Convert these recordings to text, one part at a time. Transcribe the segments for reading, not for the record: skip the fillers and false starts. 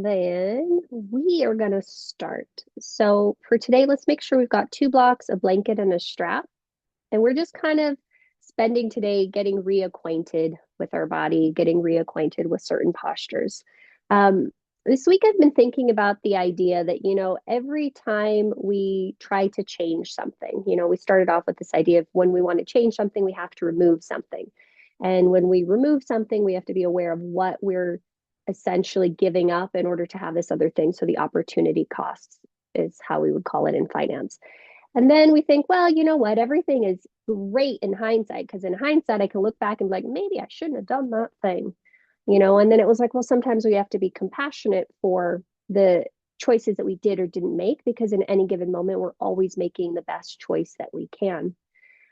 then we are going to start. So for today, let's make sure we've got two blocks, a blanket, and a strap. And we're just kind of spending today getting reacquainted with our body, getting reacquainted with certain postures. Um, this week, I've been thinking about the idea that, every time we try to change something, we started off with this idea of when we want to change something, we have to remove something. And when we remove something, we have to be aware of what we're essentially giving up in order to have this other thing. So the opportunity costs is how we would call it in finance. And then we think, well, you know what? Everything is great in hindsight because in hindsight, I can look back and be like, maybe I shouldn't have done that thing, And then it was like, well, sometimes we have to be compassionate for the choices that we did or didn't make because in any given moment, we're always making the best choice that we can.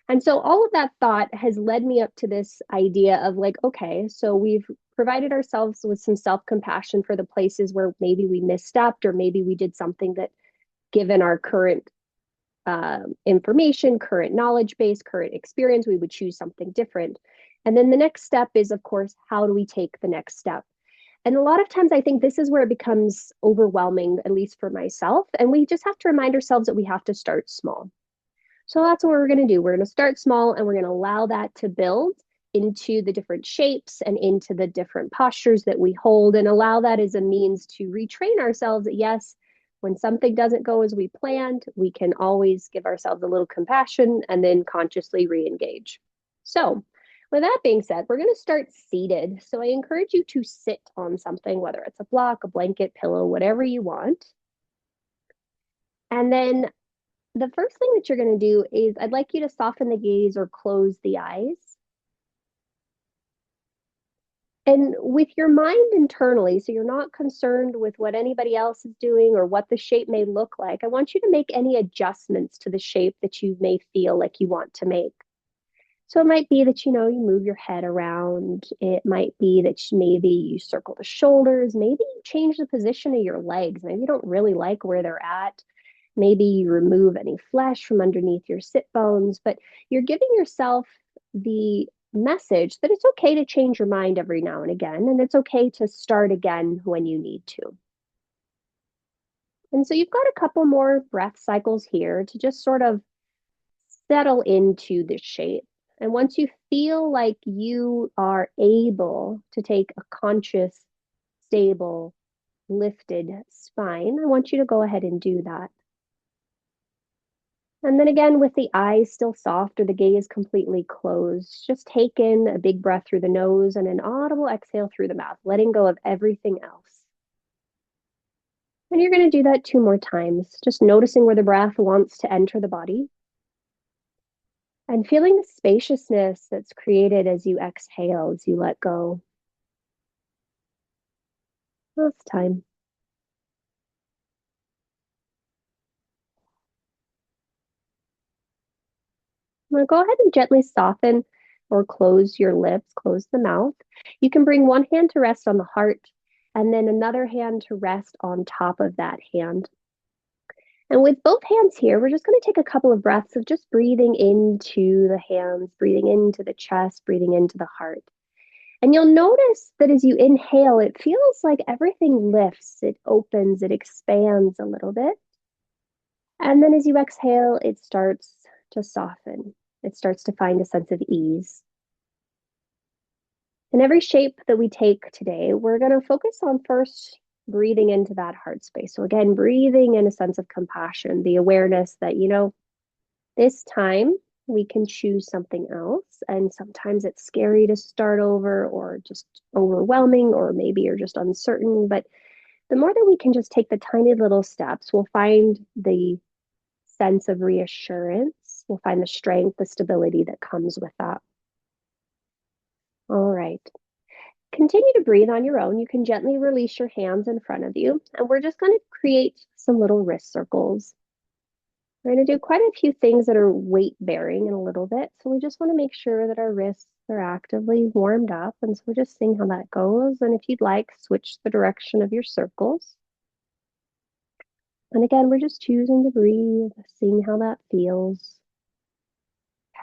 And so all of that thought has led me up to this idea of like, okay, so we've provided ourselves with some self compassion for the places where maybe we misstepped or maybe we did something that, given our current information, current knowledge base, current experience, we would choose something different. And then the next step is, of course, how do we take the next step? And a lot of times I think this is where it becomes overwhelming, at least for myself. And we just have to remind ourselves that we have to start small. So that's what we're going to do. We're going to start small and we're going to allow that to build into the different shapes and into the different postures that we hold and allow that as a means to retrain ourselves that yes, when something doesn't go as we planned, we can always give ourselves a little compassion and then consciously re-engage. So with that being said, we're going to start seated. So I encourage you to sit on something, whether it's a block, a blanket, pillow, whatever you want. And then the first thing that you're going to do is I'd like you to soften the gaze or close the eyes. And with your mind internally, so you're not concerned with what anybody else is doing or what the shape may look like, I want you to make any adjustments to the shape that you may feel like you want to make. So it might be that, you move your head around. It might be that maybe you circle the shoulders. Maybe you change the position of your legs. Maybe you don't really like where they're at. Maybe you remove any flesh from underneath your sit bones, but you're giving yourself the message that it's okay to change your mind every now and again, and it's okay to start again when you need to. And so you've got a couple more breath cycles here to just sort of settle into the shape. And once you feel like you are able to take a conscious, stable, lifted spine, I want you to go ahead and do that. And then again, with the eyes still soft or the gaze completely closed, just take in a big breath through the nose and an audible exhale through the mouth, letting go of everything else. And you're going to do that two more times, just noticing where the breath wants to enter the body and feeling the spaciousness that's created as you exhale, as you let go. Last time. Now go ahead and gently soften or close your lips, close the mouth. You can bring one hand to rest on the heart and then another hand to rest on top of that hand. And with both hands here, we're just going to take a couple of breaths of just breathing into the hands, breathing into the chest, breathing into the heart. And you'll notice that as you inhale, it feels like everything lifts, it opens, it expands a little bit. And then as you exhale, it starts to soften. It starts to find a sense of ease. In every shape that we take today, we're going to focus on first breathing into that heart space. So again, breathing in a sense of compassion, the awareness that, this time we can choose something else. And sometimes it's scary to start over or just overwhelming, or maybe you're just uncertain. But the more that we can just take the tiny little steps, we'll find the sense of reassurance. We'll find the strength, the stability that comes with that. All right. Continue to breathe on your own. You can gently release your hands in front of you, and we're just going to create some little wrist circles. We're going to do quite a few things that are weight bearing in a little bit, so we just want to make sure that our wrists are actively warmed up, and so we're just seeing how that goes. And if you'd like, switch the direction of your circles. And again, we're just choosing to breathe, seeing how that feels.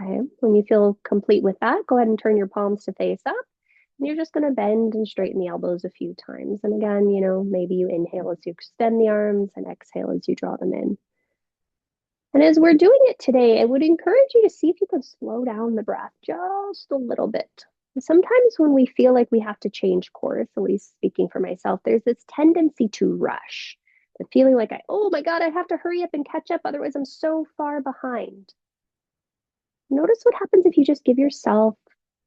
Okay, when you feel complete with that, go ahead and turn your palms to face up. And you're just going to bend and straighten the elbows a few times. And again, maybe you inhale as you extend the arms and exhale as you draw them in. And as we're doing it today, I would encourage you to see if you can slow down the breath just a little bit. And sometimes when we feel like we have to change course, at least speaking for myself, there's this tendency to rush, the feeling like, oh my God, I have to hurry up and catch up. Otherwise, I'm so far behind. Notice what happens if you just give yourself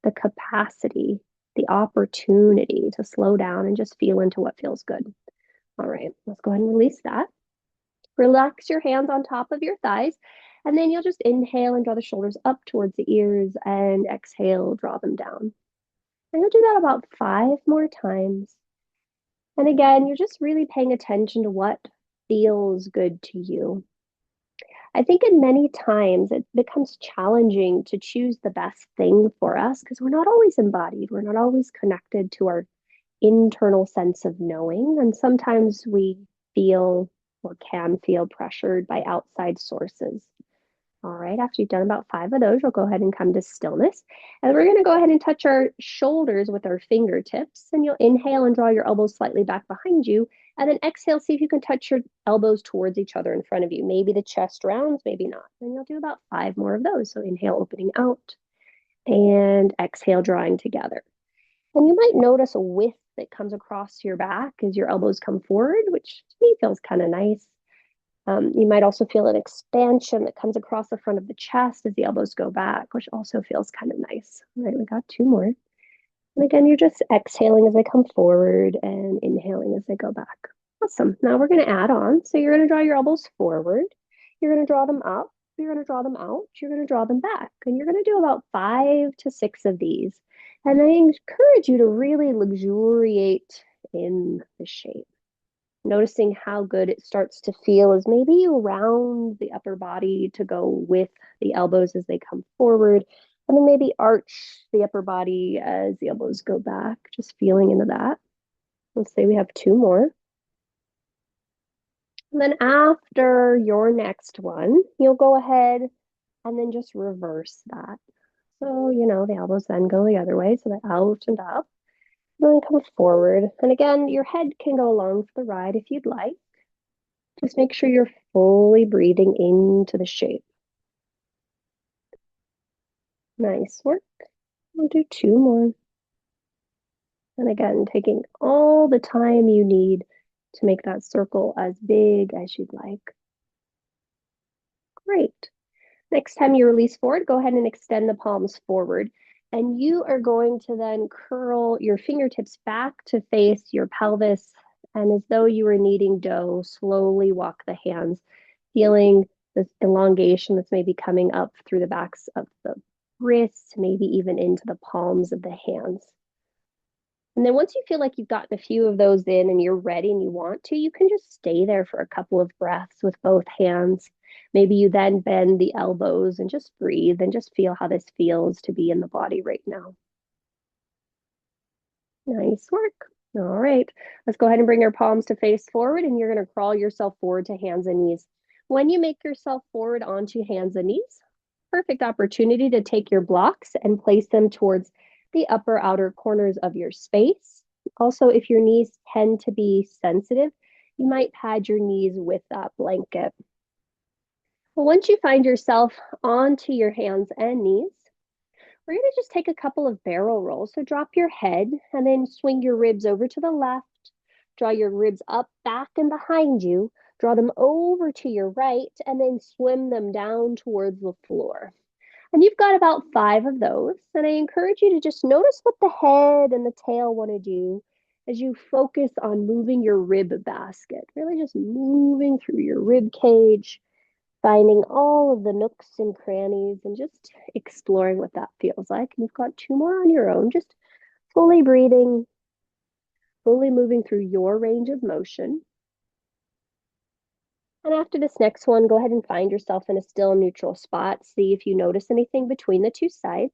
the capacity, the opportunity to slow down and just feel into what feels good. All right, let's go ahead and release that. Relax your hands on top of your thighs, and then you'll just inhale and draw the shoulders up towards the ears and exhale, draw them down. And you'll do that about 5 more times. And again, you're just really paying attention to what feels good to you. I think in many times it becomes challenging to choose the best thing for us because we're not always embodied. We're not always connected to our internal sense of knowing. And sometimes we feel or can feel pressured by outside sources. All right, after you've done about 5 of those, you'll go ahead and come to stillness. And we're going to go ahead and touch our shoulders with our fingertips. And you'll inhale and draw your elbows slightly back behind you. And then exhale, see if you can touch your elbows towards each other in front of you. Maybe the chest rounds, maybe not. And you'll do about 5 more of those. So inhale, opening out, and exhale, drawing together. And you might notice a width that comes across your back as your elbows come forward, which to me feels kind of nice. You might also feel an expansion that comes across the front of the chest as the elbows go back, which also feels kind of nice. All right, we got 2 more. And again, you're just exhaling as they come forward and inhaling as they go back. Awesome. Now we're going to add on. So you're going to draw your elbows forward. You're going to draw them up. You're going to draw them out. You're going to draw them back. And you're going to do about 5 to 6 of these. And I encourage you to really luxuriate in the shape. Noticing how good it starts to feel as maybe you round the upper body to go with the elbows as they come forward, and then maybe arch the upper body as the elbows go back, just feeling into that. Let's say we have 2 more. And then after your next one, you'll go ahead and then just reverse that. So, the elbows then go the other way, so they're out and up. And then come forward. And again, your head can go along for the ride if you'd like. Just make sure you're fully breathing into the shape. Nice work. We'll do 2 more. And again, taking all the time you need to make that circle as big as you'd like. Great. Next time you release forward, go ahead and extend the palms forward. And you are going to then curl your fingertips back to face your pelvis. And as though you were kneading dough, slowly walk the hands, feeling this elongation that's maybe coming up through the backs of the wrists, maybe even into the palms of the hands. And then once you feel like you've gotten a few of those in and you're ready and you want to, you can just stay there for a couple of breaths with both hands. Maybe you then bend the elbows and just breathe and just feel how this feels to be in the body right now. Nice work. All right, let's go ahead and bring our palms to face forward, and you're going to crawl yourself forward to hands and knees. When you make yourself forward onto hands and knees, perfect opportunity to take your blocks and place them towards the upper outer corners of your space. Also, if your knees tend to be sensitive, you might pad your knees with that blanket. Well, once you find yourself onto your hands and knees, we're going to just take a couple of barrel rolls. So drop your head and then swing your ribs over to the left. Draw your ribs up, back, and behind you. Draw them over to your right and then swim them down towards the floor. And you've got about 5 of those. And I encourage you to just notice what the head and the tail want to do as you focus on moving your rib basket, really just moving through your rib cage, finding all of the nooks and crannies and just exploring what that feels like. And you've got 2 more on your own, just fully breathing, fully moving through your range of motion. And after this next one, go ahead and find yourself in a still neutral spot. See if you notice anything between the 2 sides.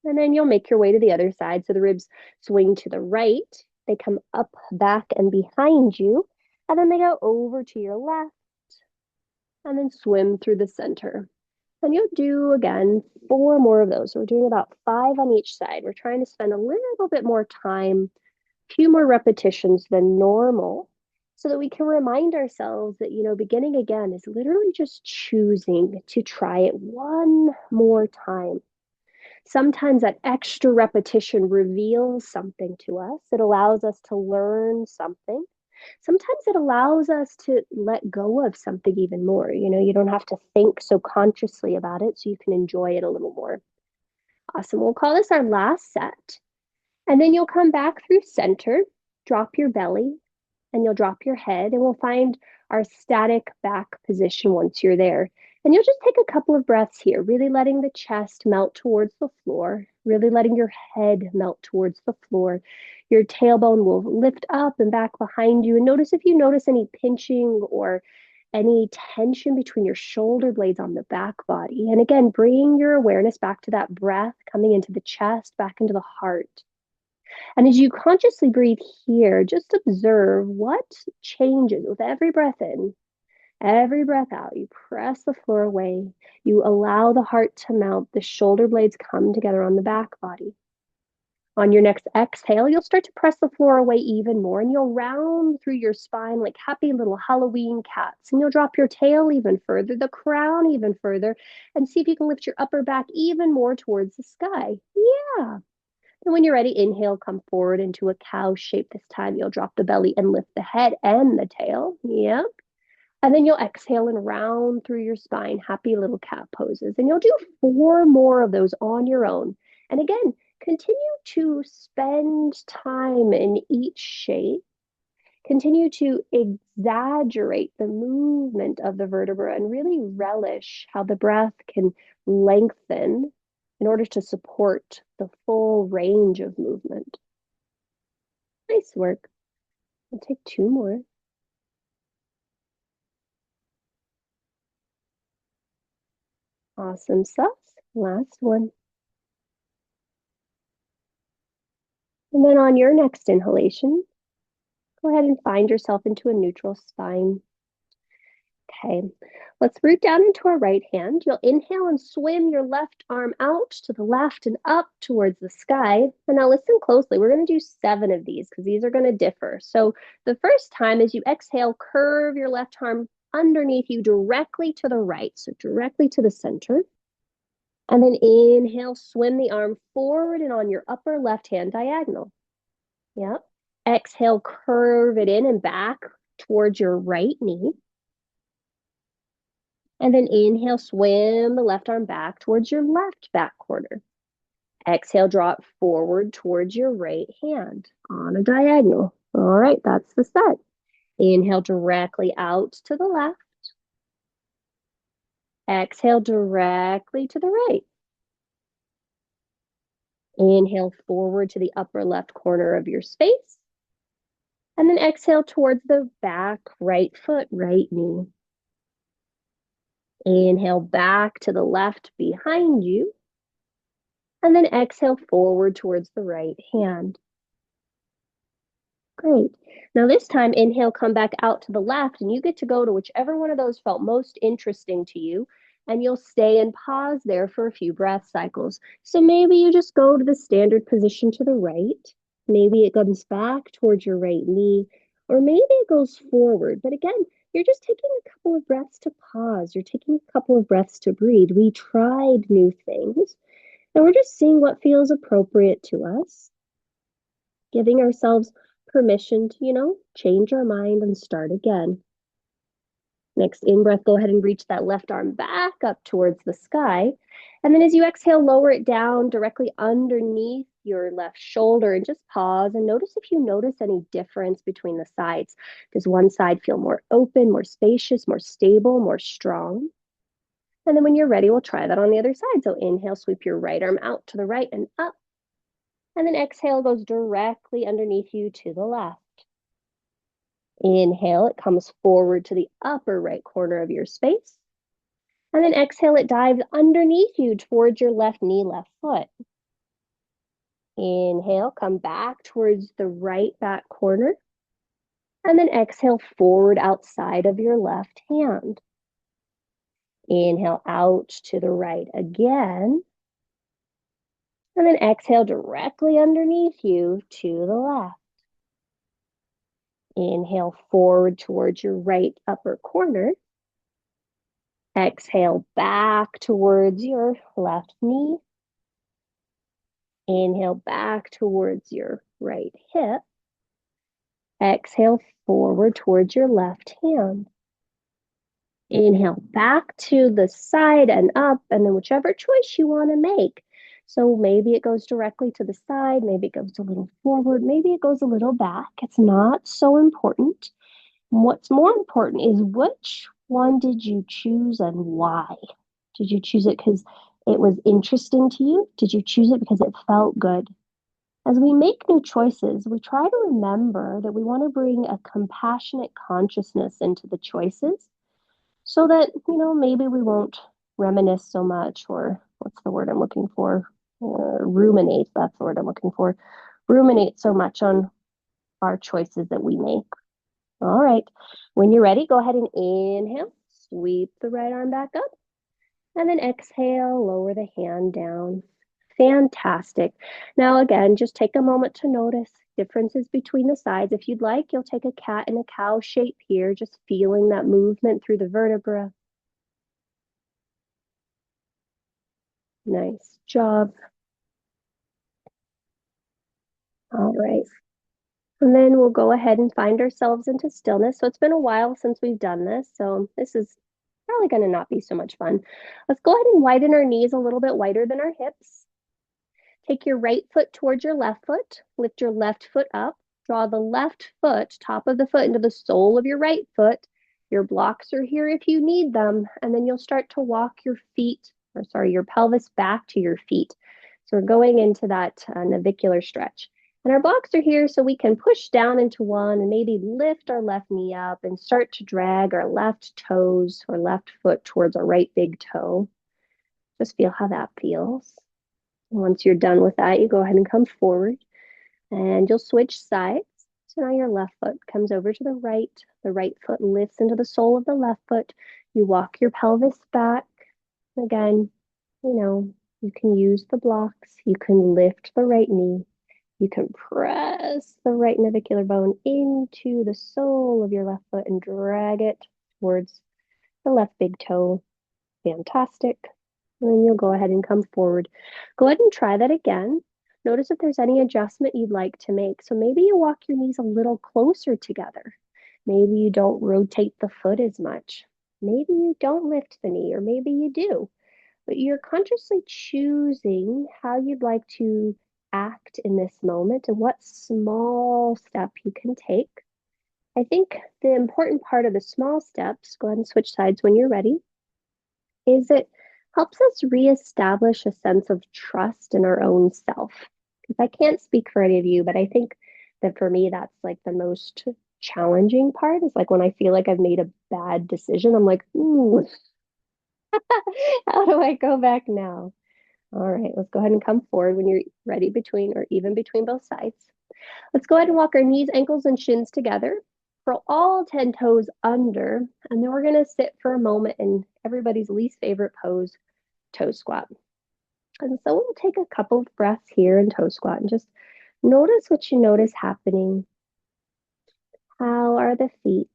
And then you'll make your way to the other side. So the ribs swing to the right. They come up, back, and behind you. And then they go over to your left. And then swim through the center. And you'll do again 4 more of those. So we're doing about 5 on each side. We're trying to spend a little bit more time, few more repetitions than normal, so that we can remind ourselves that, beginning again is literally just choosing to try it one more time. Sometimes that extra repetition reveals something to us. It allows us to learn something. Sometimes it allows us to let go of something even more. You don't have to think so consciously about it, so you can enjoy it a little more. Awesome. We'll call this our last set. And then you'll come back through center, drop your belly, and you'll drop your head, and we'll find our static back position once you're there. And you'll just take a couple of breaths here, really letting the chest melt towards the floor, really letting your head melt towards the floor. Your tailbone will lift up and back behind you. And notice if you notice any pinching or any tension between your shoulder blades on the back body. And again, bring your awareness back to that breath coming into the chest, back into the heart. And as you consciously breathe here, just observe what changes with every breath in, every breath out. You press the floor away. You allow the heart to melt. The shoulder blades come together on the back body. On your next exhale, you'll start to press the floor away even more, and you'll round through your spine like happy little Halloween cats. And you'll drop your tail even further, the crown even further, and see if you can lift your upper back even more towards the sky. Yeah. And when you're ready, inhale, come forward into a cow shape. This time you'll drop the belly and lift the head and the tail. Yep. And then you'll exhale and round through your spine, happy little cat poses. And you'll do 4 more of those on your own. And again, continue to spend time in each shape. Continue to exaggerate the movement of the vertebra and really relish how the breath can lengthen in order to support the full range of movement. Nice work. I'll take 2 more. Awesome sauce. Last one. And then on your next inhalation, go ahead and find yourself into a neutral spine. Okay, let's root down into our right hand. You'll inhale and swim your left arm out to the left and up towards the sky. And now listen closely. We're going to do 7 of these because these are going to differ. So the first time as you exhale, curve your left arm underneath you directly to the right, so directly to the center. And then inhale, swim the arm forward and on your upper left hand diagonal. Yep. Exhale, curve it in and back towards your right knee. And then inhale, swim the left arm back towards your left back quarter. Exhale, draw it forward towards your right hand on a diagonal. All right, that's the set. Inhale directly out to the left. Exhale directly to the right. Inhale forward to the upper left corner of your space. And then exhale towards the back right foot, right knee. Inhale back to the left behind you. And then exhale forward towards the right hand. Great. Now this time, inhale, come back out to the left, and you get to go to whichever one of those felt most interesting to you, and you'll stay and pause there for a few breath cycles. So maybe you just go to the standard position to the right. Maybe it comes back towards your right knee, or maybe it goes forward. But again, you're just taking a couple of breaths to pause. You're taking a couple of breaths to breathe. We tried new things, and we're just seeing what feels appropriate to us, giving ourselves permission to, change our mind and start again. Next in breath, go ahead and reach that left arm back up towards the sky. And then as you exhale, lower it down directly underneath your left shoulder and just pause and notice if you notice any difference between the sides. Does one side feel more open, more spacious, more stable, more strong? And then when you're ready, we'll try that on the other side. So inhale, sweep your right arm out to the right and up. And then exhale goes directly underneath you to the left. Inhale, it comes forward to the upper right corner of your space. And then exhale, it dives underneath you towards your left knee, left foot. Inhale, come back towards the right back corner. And then exhale forward outside of your left hand. Inhale out to the right again. And then exhale directly underneath you to the left. Inhale forward towards your right upper corner. Exhale back towards your left knee. Inhale back towards your right hip. Exhale forward towards your left hand. Inhale back to the side and up, and then whichever choice you want to make. So maybe it goes directly to the side, maybe it goes a little forward, maybe it goes a little back. It's not so important. What's more important is which one did you choose and why? Did you choose it because it was interesting to you? Did you choose it because it felt good? As we make new choices, we try to remember that we want to bring a compassionate consciousness into the choices so that, maybe we won't reminisce so much, or what's the word I'm looking for? Ruminate, that's the word I'm looking for. Ruminate so much on our choices that we make. All right. When you're ready, go ahead and inhale, sweep the right arm back up, and then exhale, lower the hand down. Fantastic. Now, again, just take a moment to notice differences between the sides. If you'd like, you'll take a cat and a cow shape here, just feeling that movement through the vertebra. Nice job. All right. And then we'll go ahead and find ourselves into stillness. So it's been a while since we've done this. So this is probably going to not be so much fun. Let's go ahead and widen our knees a little bit wider than our hips. Take your right foot towards your left foot. Lift your left foot up. Draw the left foot, top of the foot, into the sole of your right foot. Your blocks are here if you need them. And then you'll start to walk your pelvis back to your feet. So we're going into that navicular stretch. And our blocks are here so we can push down into one and maybe lift our left knee up and start to drag our left toes or left foot towards our right big toe. Just feel how that feels. Once you're done with that, you go ahead and come forward and you'll switch sides. So now your left foot comes over to the right foot lifts into the sole of the left foot. You walk your pelvis back. Again, you can use the blocks. You can lift the right knee. You can press the right navicular bone into the sole of your left foot and drag it towards the left big toe. Fantastic. And then you'll go ahead and come forward. Go ahead and try that again. Notice if there's any adjustment you'd like to make. So maybe you walk your knees a little closer together. Maybe you don't rotate the foot as much. Maybe you don't lift the knee, or maybe you do. But you're consciously choosing how you'd like to act in this moment and what small step you can take. I think the important part of the small steps, go ahead and switch sides when you're ready, is it helps us reestablish a sense of trust in our own self. Because I can't speak for any of you, but I think that for me, that's like the most challenging part is like when I feel like I've made a bad decision, I'm like, how do I go back now? All right, let's go ahead and come forward when you're ready between or even between both sides. Let's go ahead and walk our knees, ankles, and shins together. Curl all 10 toes under, and then we're going to sit for a moment in everybody's least favorite pose, toe squat. And so we'll take a couple of breaths here in toe squat and just notice what you notice happening. How are the feet?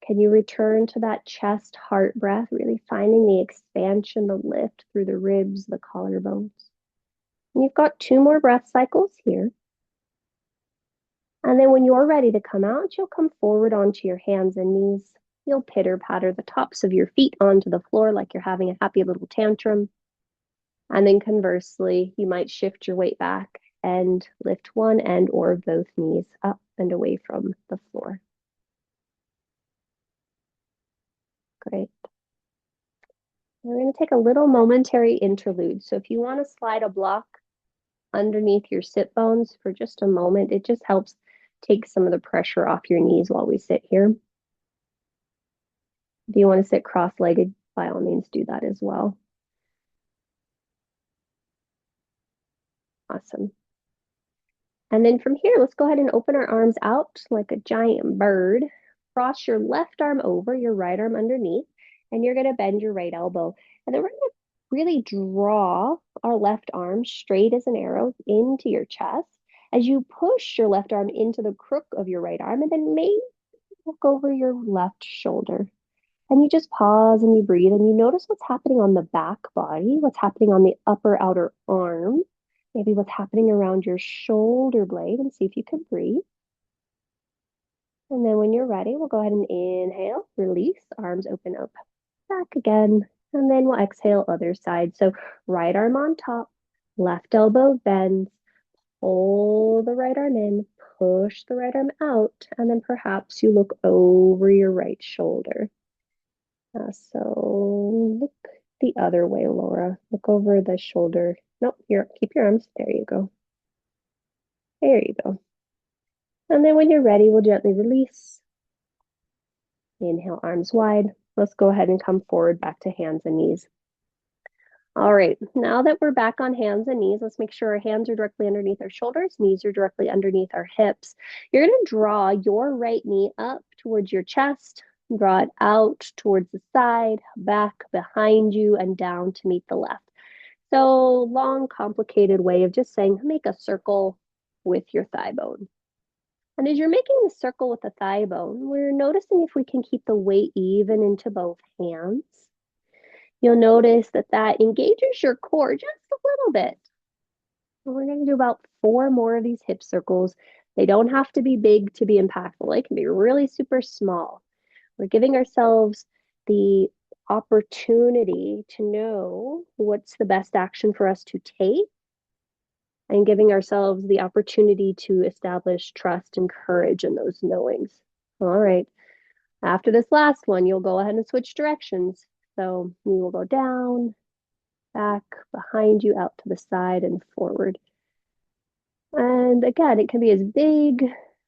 Can you return to that chest heart breath, really finding the expansion, the lift through the ribs, the collarbones? And you've got 2 more breath cycles here. And then when you're ready to come out, you'll come forward onto your hands and knees. You'll pitter patter the tops of your feet onto the floor like you're having a happy little tantrum. And then conversely, you might shift your weight back and lift one end or both knees up and away from the floor. Great. We're going to take a little momentary interlude. So if you want to slide a block underneath your sit bones for just a moment, it just helps take some of the pressure off your knees while we sit here. If you want to sit cross-legged, by all means do that as well. Awesome. And then from here, let's go ahead and open our arms out like a giant bird. Cross your left arm over, your right arm underneath. And you're going to bend your right elbow. And then we're going to really draw our left arm straight as an arrow into your chest as you push your left arm into the crook of your right arm and then maybe look over your left shoulder. And you just pause and you breathe and you notice what's happening on the back body, what's happening on the upper outer arm, maybe what's happening around your shoulder blade, and see if you can breathe. And then when you're ready, we'll go ahead and inhale, release, arms open up, back again. And then we'll exhale other side. So right arm on top, left elbow bends, pull the right arm in, push the right arm out, and then perhaps you look over your right shoulder. So look the other way, Laura. Look over the shoulder. Nope, here, keep your arms. There you go. There you go. And then when you're ready, we'll gently release. Inhale, arms wide. Let's go ahead and come forward back to hands and knees. All right, now that we're back on hands and knees, let's make sure our hands are directly underneath our shoulders, knees are directly underneath our hips. You're going to draw your right knee up towards your chest, draw it out towards the side, back behind you, and down to meet the left. So long, complicated way of just saying, make a circle with your thigh bone. And as you're making the circle with the thigh bone, we're noticing if we can keep the weight even into both hands. You'll notice that that engages your core just a little bit. And we're going to do about 4 more of these hip circles. They don't have to be big to be impactful. They can be really super small. We're giving ourselves the opportunity to know what's the best action for us to take and giving ourselves the opportunity to establish trust and courage in those knowings. All right. After this last one, you'll go ahead and switch directions. So you will go down, back, behind you, out to the side, and forward. And again, it can be as big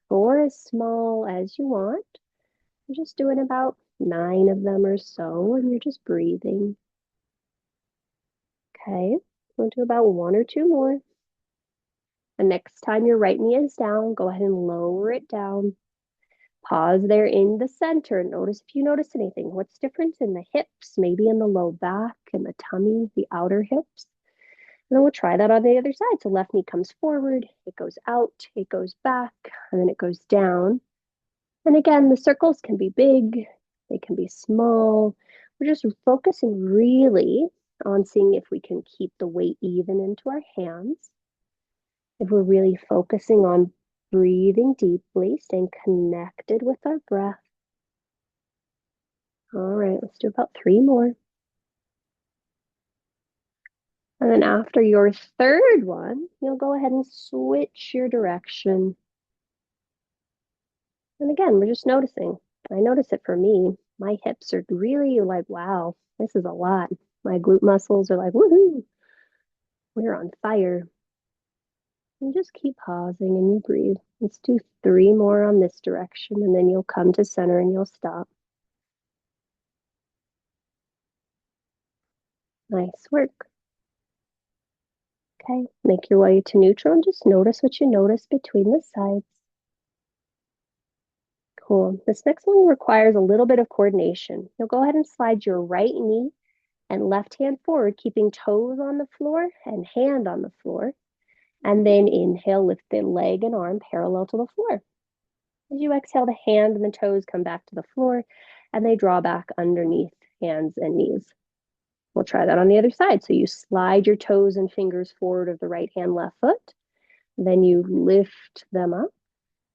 or as small as you want. You're just doing about 9 of them or so, and you're just breathing. Okay, we'll do about 1 or 2 more. The next time your right knee is down, go ahead and lower it down. Pause there in the center. Notice if you notice anything. What's different in the hips, maybe in the low back, in the tummy, the outer hips. And then we'll try that on the other side. So left knee comes forward, it goes out, it goes back, and then it goes down. And again, the circles can be big, they can be small. We're just focusing really on seeing if we can keep the weight even into our hands. If we're really focusing on breathing deeply, staying connected with our breath. All right, let's do about 3 more. And then after your third one, you'll go ahead and switch your direction. And again, we're just noticing. I notice it for me. My hips are really like, wow, this is a lot. My glute muscles are like, woohoo, we're on fire. And just keep pausing and you breathe. Let's do 3 more on this direction, and then you'll come to center and you'll stop. Nice work. Okay, make your way to neutral and just notice what you notice between the sides. Cool. This next one requires a little bit of coordination. You'll go ahead and slide your right knee and left hand forward, keeping toes on the floor and hand on the floor. And then inhale, lift the leg and arm parallel to the floor. As you exhale, the hand and the toes come back to the floor and they draw back underneath hands and knees. We'll try that on the other side. So you slide your toes and fingers forward of the right hand, left foot. Then you lift them up.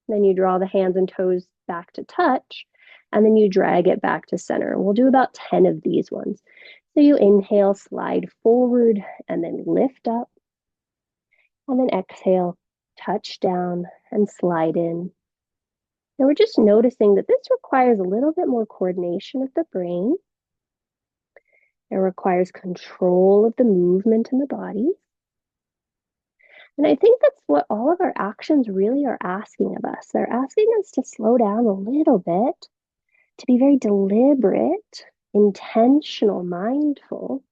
Then you draw the hands and toes back to touch. And then you drag it back to center. We'll do about 10 of these ones. So you inhale, slide forward, and then lift up. And then exhale, touch down, and slide in. And we're just noticing that this requires a little bit more coordination of the brain. It requires control of the movement in the body. And I think that's what all of our actions really are asking of us. They're asking us to slow down a little bit, to be very deliberate, intentional, mindful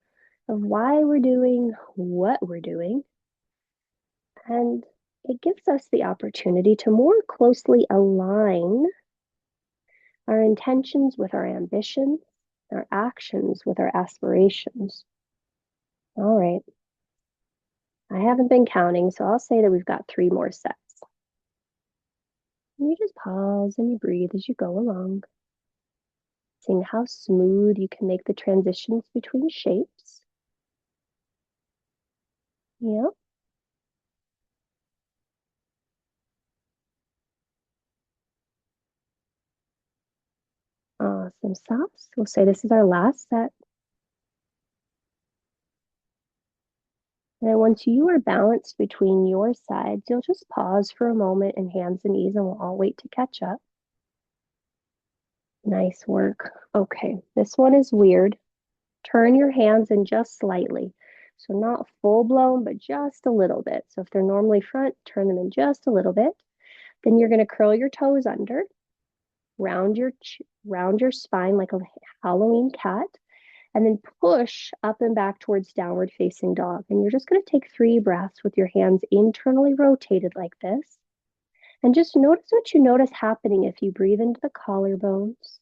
of why we're doing what we're doing. And it gives us the opportunity to more closely align our intentions with our ambitions our actions with our aspirations. All right. I haven't been counting, so I'll say that we've got three more sets. And you just pause and you breathe as you go along, seeing how smooth you can make the transitions between shapes. Yep. Awesome sauce. We'll say this is our last set. And then once you are balanced between your sides, you'll just pause for a moment and hands and knees, and we'll all wait to catch up. Nice work. Okay, this one is weird. Turn your hands in just slightly. So not full blown, but just a little bit. So if they're normally front, turn them in just a little bit. Then you're going to curl your toes under, round your spine like a Halloween cat, and then push up and back towards downward facing dog. And you're just going to take 3 breaths with your hands internally rotated like this. And just notice what you notice happening if you breathe into the collarbones,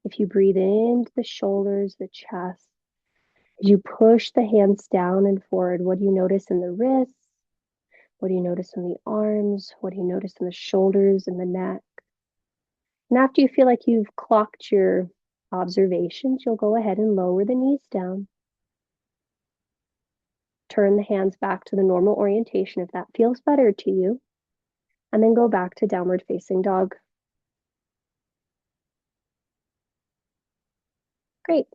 if you breathe into the shoulders, the chest. As you push the hands down and forward, what do you notice in the wrists? What do you notice in the arms? What do you notice in the shoulders and the neck? And after you feel like you've clocked your observations, you'll go ahead and lower the knees down. Turn the hands back to the normal orientation if that feels better to you. And then go back to downward facing dog. Great.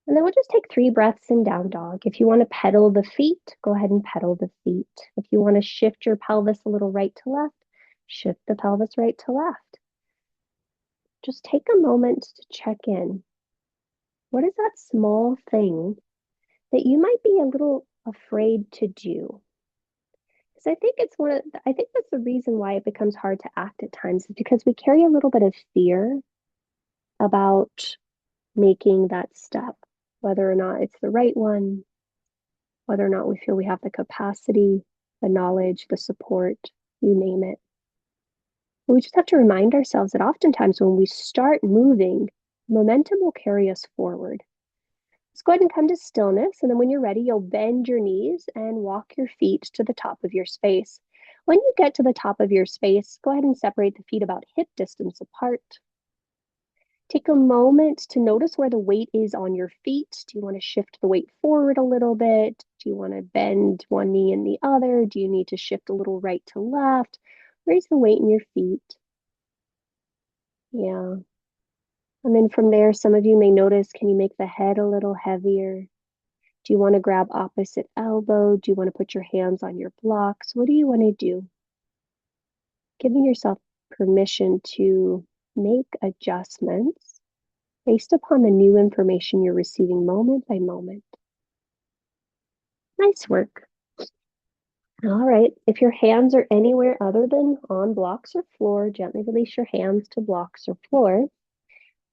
And then we'll just take 3 breaths in down dog. If you want to pedal the feet, go ahead and pedal the feet. If you want to shift your pelvis a little right to left, shift the pelvis right to left. Just take a moment to check in. What is that small thing that you might be a little afraid to do? Because I think that's the reason why it becomes hard to act at times, is because we carry a little bit of fear about making that step, whether or not it's the right one, whether or not we feel we have the capacity, the knowledge, the support, you name it. But we just have to remind ourselves that oftentimes when we start moving, momentum will carry us forward. Let's go ahead and come to stillness. And then when you're ready, you'll bend your knees and walk your feet to the top of your space. When you get to the top of your space, go ahead and separate the feet about hip distance apart. Take a moment to notice where the weight is on your feet. Do you want to shift the weight forward a little bit? Do you want to bend one knee and the other? Do you need to shift a little right to left? Raise the weight in your feet. Yeah. And then from there, some of you may notice, can you make the head a little heavier? Do you want to grab opposite elbow? Do you want to put your hands on your blocks? What do you want to do? Giving yourself permission to make adjustments based upon the new information you're receiving moment by moment. Nice work. All right. If your hands are anywhere other than on blocks or floor, gently release your hands to blocks or floor.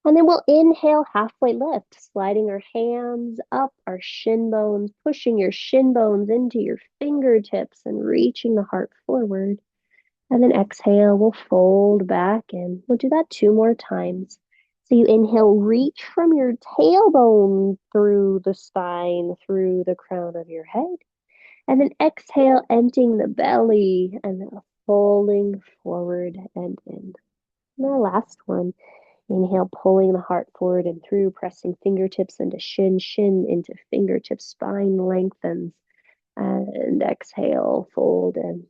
And then we'll inhale, halfway lift, sliding our hands up our shin bones, pushing your shin bones into your fingertips and reaching the heart forward. And then exhale, we'll fold back in. We'll do that 2 more times. So you inhale, reach from your tailbone through the spine, through the crown of your head. And then exhale, emptying the belly and then folding forward and in. And our last one. Inhale, pulling the heart forward and through, pressing fingertips into shin, shin into fingertips, spine lengthens. And exhale, fold in.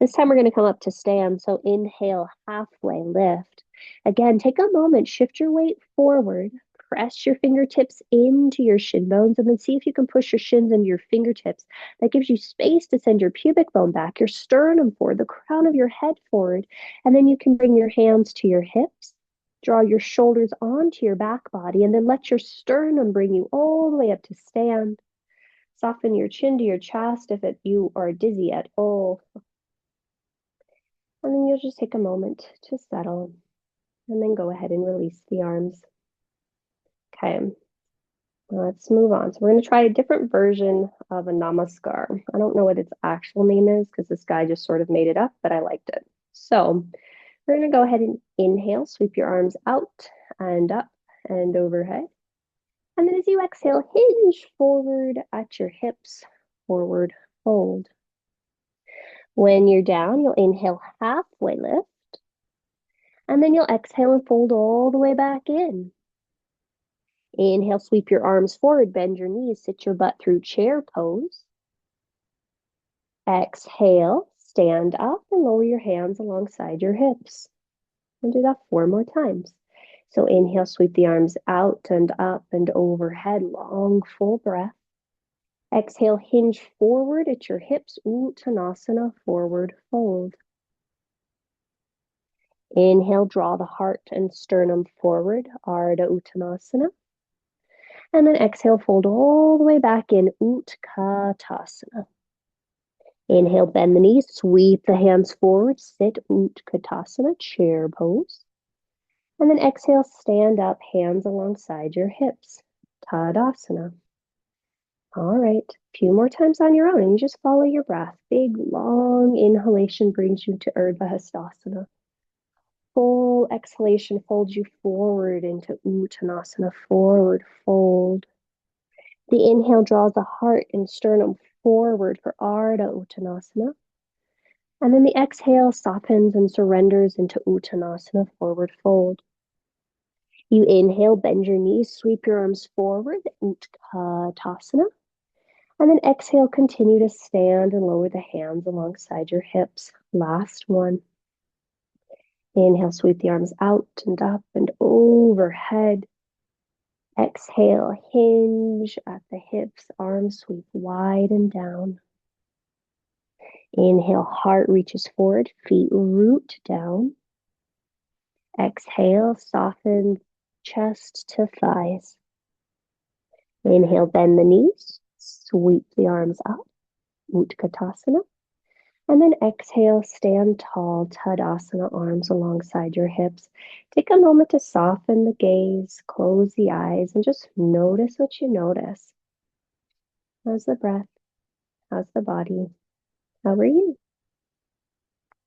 This time we're going to come up to stand. So inhale, halfway lift. Again, take a moment, shift your weight forward, press your fingertips into your shin bones, and then see if you can push your shins into your fingertips. That gives you space to send your pubic bone back, your sternum forward, the crown of your head forward. And then you can bring your hands to your hips. Draw your shoulders onto your back body, and then let your sternum bring you all the way up to stand. Soften your chin to your chest if you are dizzy at all. And then you'll just take a moment to settle, and then go ahead and release the arms. Okay, let's move on. So we're going to try a different version of a namaskar. I don't know what its actual name is because this guy just sort of made it up, but I liked it. So we're going to go ahead and inhale, sweep your arms out and up. and overhead. And then as you exhale, hinge forward at your hips, forward fold. When you're down, you'll inhale halfway lift, and then you'll exhale and fold all the way back in. Inhale, sweep your arms forward, bend your knees, sit your butt through chair pose. Exhale, stand up and lower your hands alongside your hips. And do that 4 more times. So inhale, sweep the arms out and up and overhead, long, full breath. Exhale, hinge forward at your hips, Uttanasana, forward fold. Inhale, draw the heart and sternum forward, Ardha Uttanasana. And then exhale, fold all the way back in, Utkatasana. Inhale, bend the knees, sweep the hands forward, sit Utkatasana, chair pose. And then exhale, stand up, hands alongside your hips, Tadasana. All right, a few more times on your own, and you just follow your breath. Big, long inhalation brings you to Urdhva Hastasana. Full exhalation folds you forward into Uttanasana, forward fold. The inhale draws the heart and sternum forward for Ardha Uttanasana. And then the exhale softens and surrenders into Uttanasana, forward fold. You inhale, bend your knees, sweep your arms forward, Utkatasana. And then exhale, continue to stand and lower the hands alongside your hips. Last one. Inhale, sweep the arms out and up and overhead. Exhale, hinge at the hips, arms sweep wide and down. Inhale, heart reaches forward, feet root down. Exhale, soften chest to thighs. Inhale, bend the knees, sweep the arms up, Utkatasana. And then exhale, stand tall, Tadasana, arms alongside your hips. Take a moment to soften the gaze, close the eyes, and just notice what you notice. How's the breath? How's the body? How are you?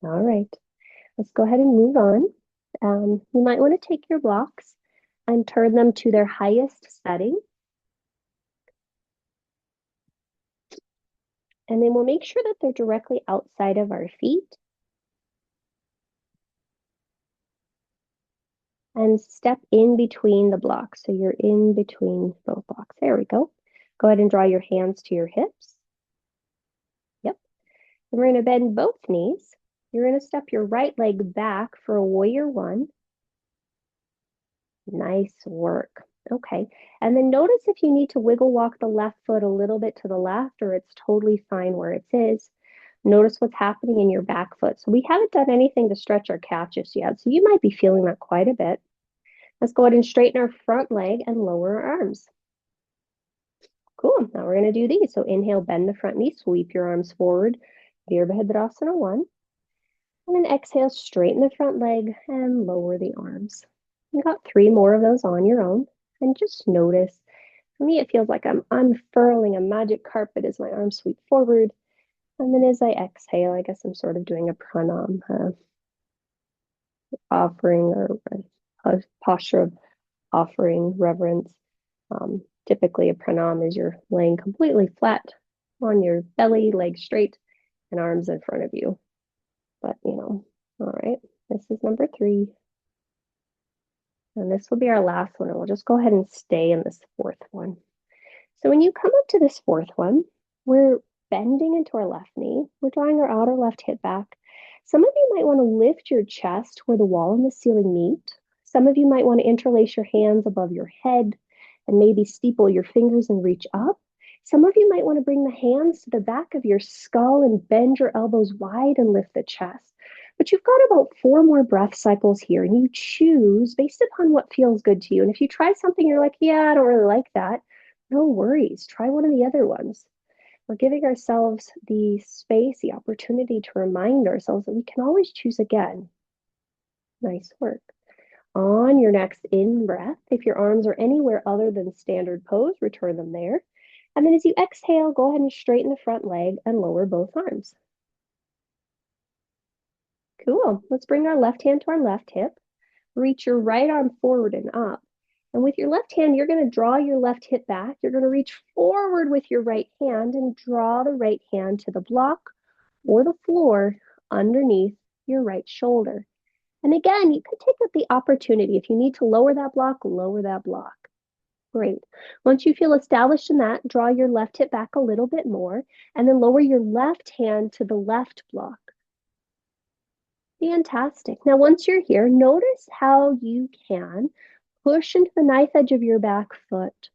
All right, let's go ahead and move on. You might want to take your blocks and turn them to their highest setting. And then we'll make sure that they're directly outside of our feet. And step in between the blocks. So you're in between both blocks. There we go. Go ahead and draw your hands to your hips. Yep. And we're going to bend both knees. You're going to step your right leg back for a warrior one. Nice work. Okay. And then notice if you need to wiggle walk the left foot a little bit to the left, or it's totally fine where it is. Notice what's happening in your back foot. So we haven't done anything to stretch our calf just yet. So you might be feeling that quite a bit. Let's go ahead and straighten our front leg and lower our arms. Cool. Now we're going to do these. So inhale, bend the front knee, sweep your arms forward, Virabhadrasana 1. And then exhale, straighten the front leg and lower the arms. You got 3 more of those on your own. And just notice, for me, it feels like I'm unfurling a magic carpet as my arms sweep forward. And then as I exhale, I guess I'm sort of doing a pranam, offering or a posture of offering reverence. Typically, a pranam is you're laying completely flat on your belly, legs straight, and arms in front of you. But, all right, this is number 3. And this will be our last one. And we'll just go ahead and stay in this 4th one. So when you come up to this 4th one, we're bending into our left knee. We're drawing our outer left hip back. Some of you might want to lift your chest where the wall and the ceiling meet. Some of you might want to interlace your hands above your head and maybe steeple your fingers and reach up. Some of you might want to bring the hands to the back of your skull and bend your elbows wide and lift the chest. But you've got about 4 more breath cycles here, and you choose based upon what feels good to you. And if you try something, you're like, yeah, I don't really like that. No worries. Try one of the other ones. We're giving ourselves the space, the opportunity to remind ourselves that we can always choose again. Nice work. On your next in-breath, if your arms are anywhere other than standard pose, return them there. And then as you exhale, go ahead and straighten the front leg and lower both arms. Cool. Let's bring our left hand to our left hip. Reach your right arm forward and up. And with your left hand, you're going to draw your left hip back. You're going to reach forward with your right hand and draw the right hand to the block or the floor underneath your right shoulder. And again, you can take up the opportunity. If you need to lower that block, lower that block. Great. Once you feel established in that, draw your left hip back a little bit more and then lower your left hand to the left block. Fantastic. Now, once you're here, notice how you can push into the knife edge of your back foot.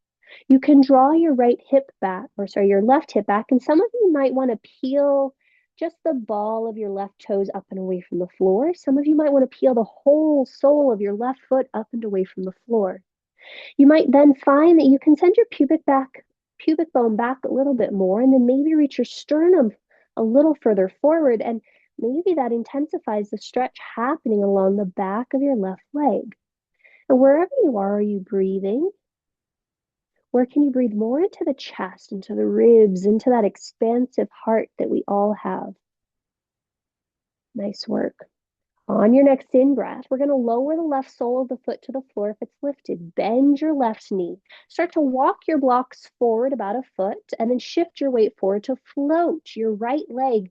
You can draw your right hip back, or sorry, your left hip back, and some of you might want to peel just the ball of your left toes up and away from the floor. Some of you might want to peel the whole sole of your left foot up and away from the floor. You might then find that you can send your pubic bone back a little bit more, and then maybe reach your sternum a little further forward, and maybe that intensifies the stretch happening along the back of your left leg. And wherever you are you breathing? Where can you breathe more into the chest, into the ribs, into that expansive heart that we all have? Nice work. On your next in breath, we're going to lower the left sole of the foot to the floor if it's lifted. Bend your left knee. Start to walk your blocks forward about a foot and then shift your weight forward to float your right leg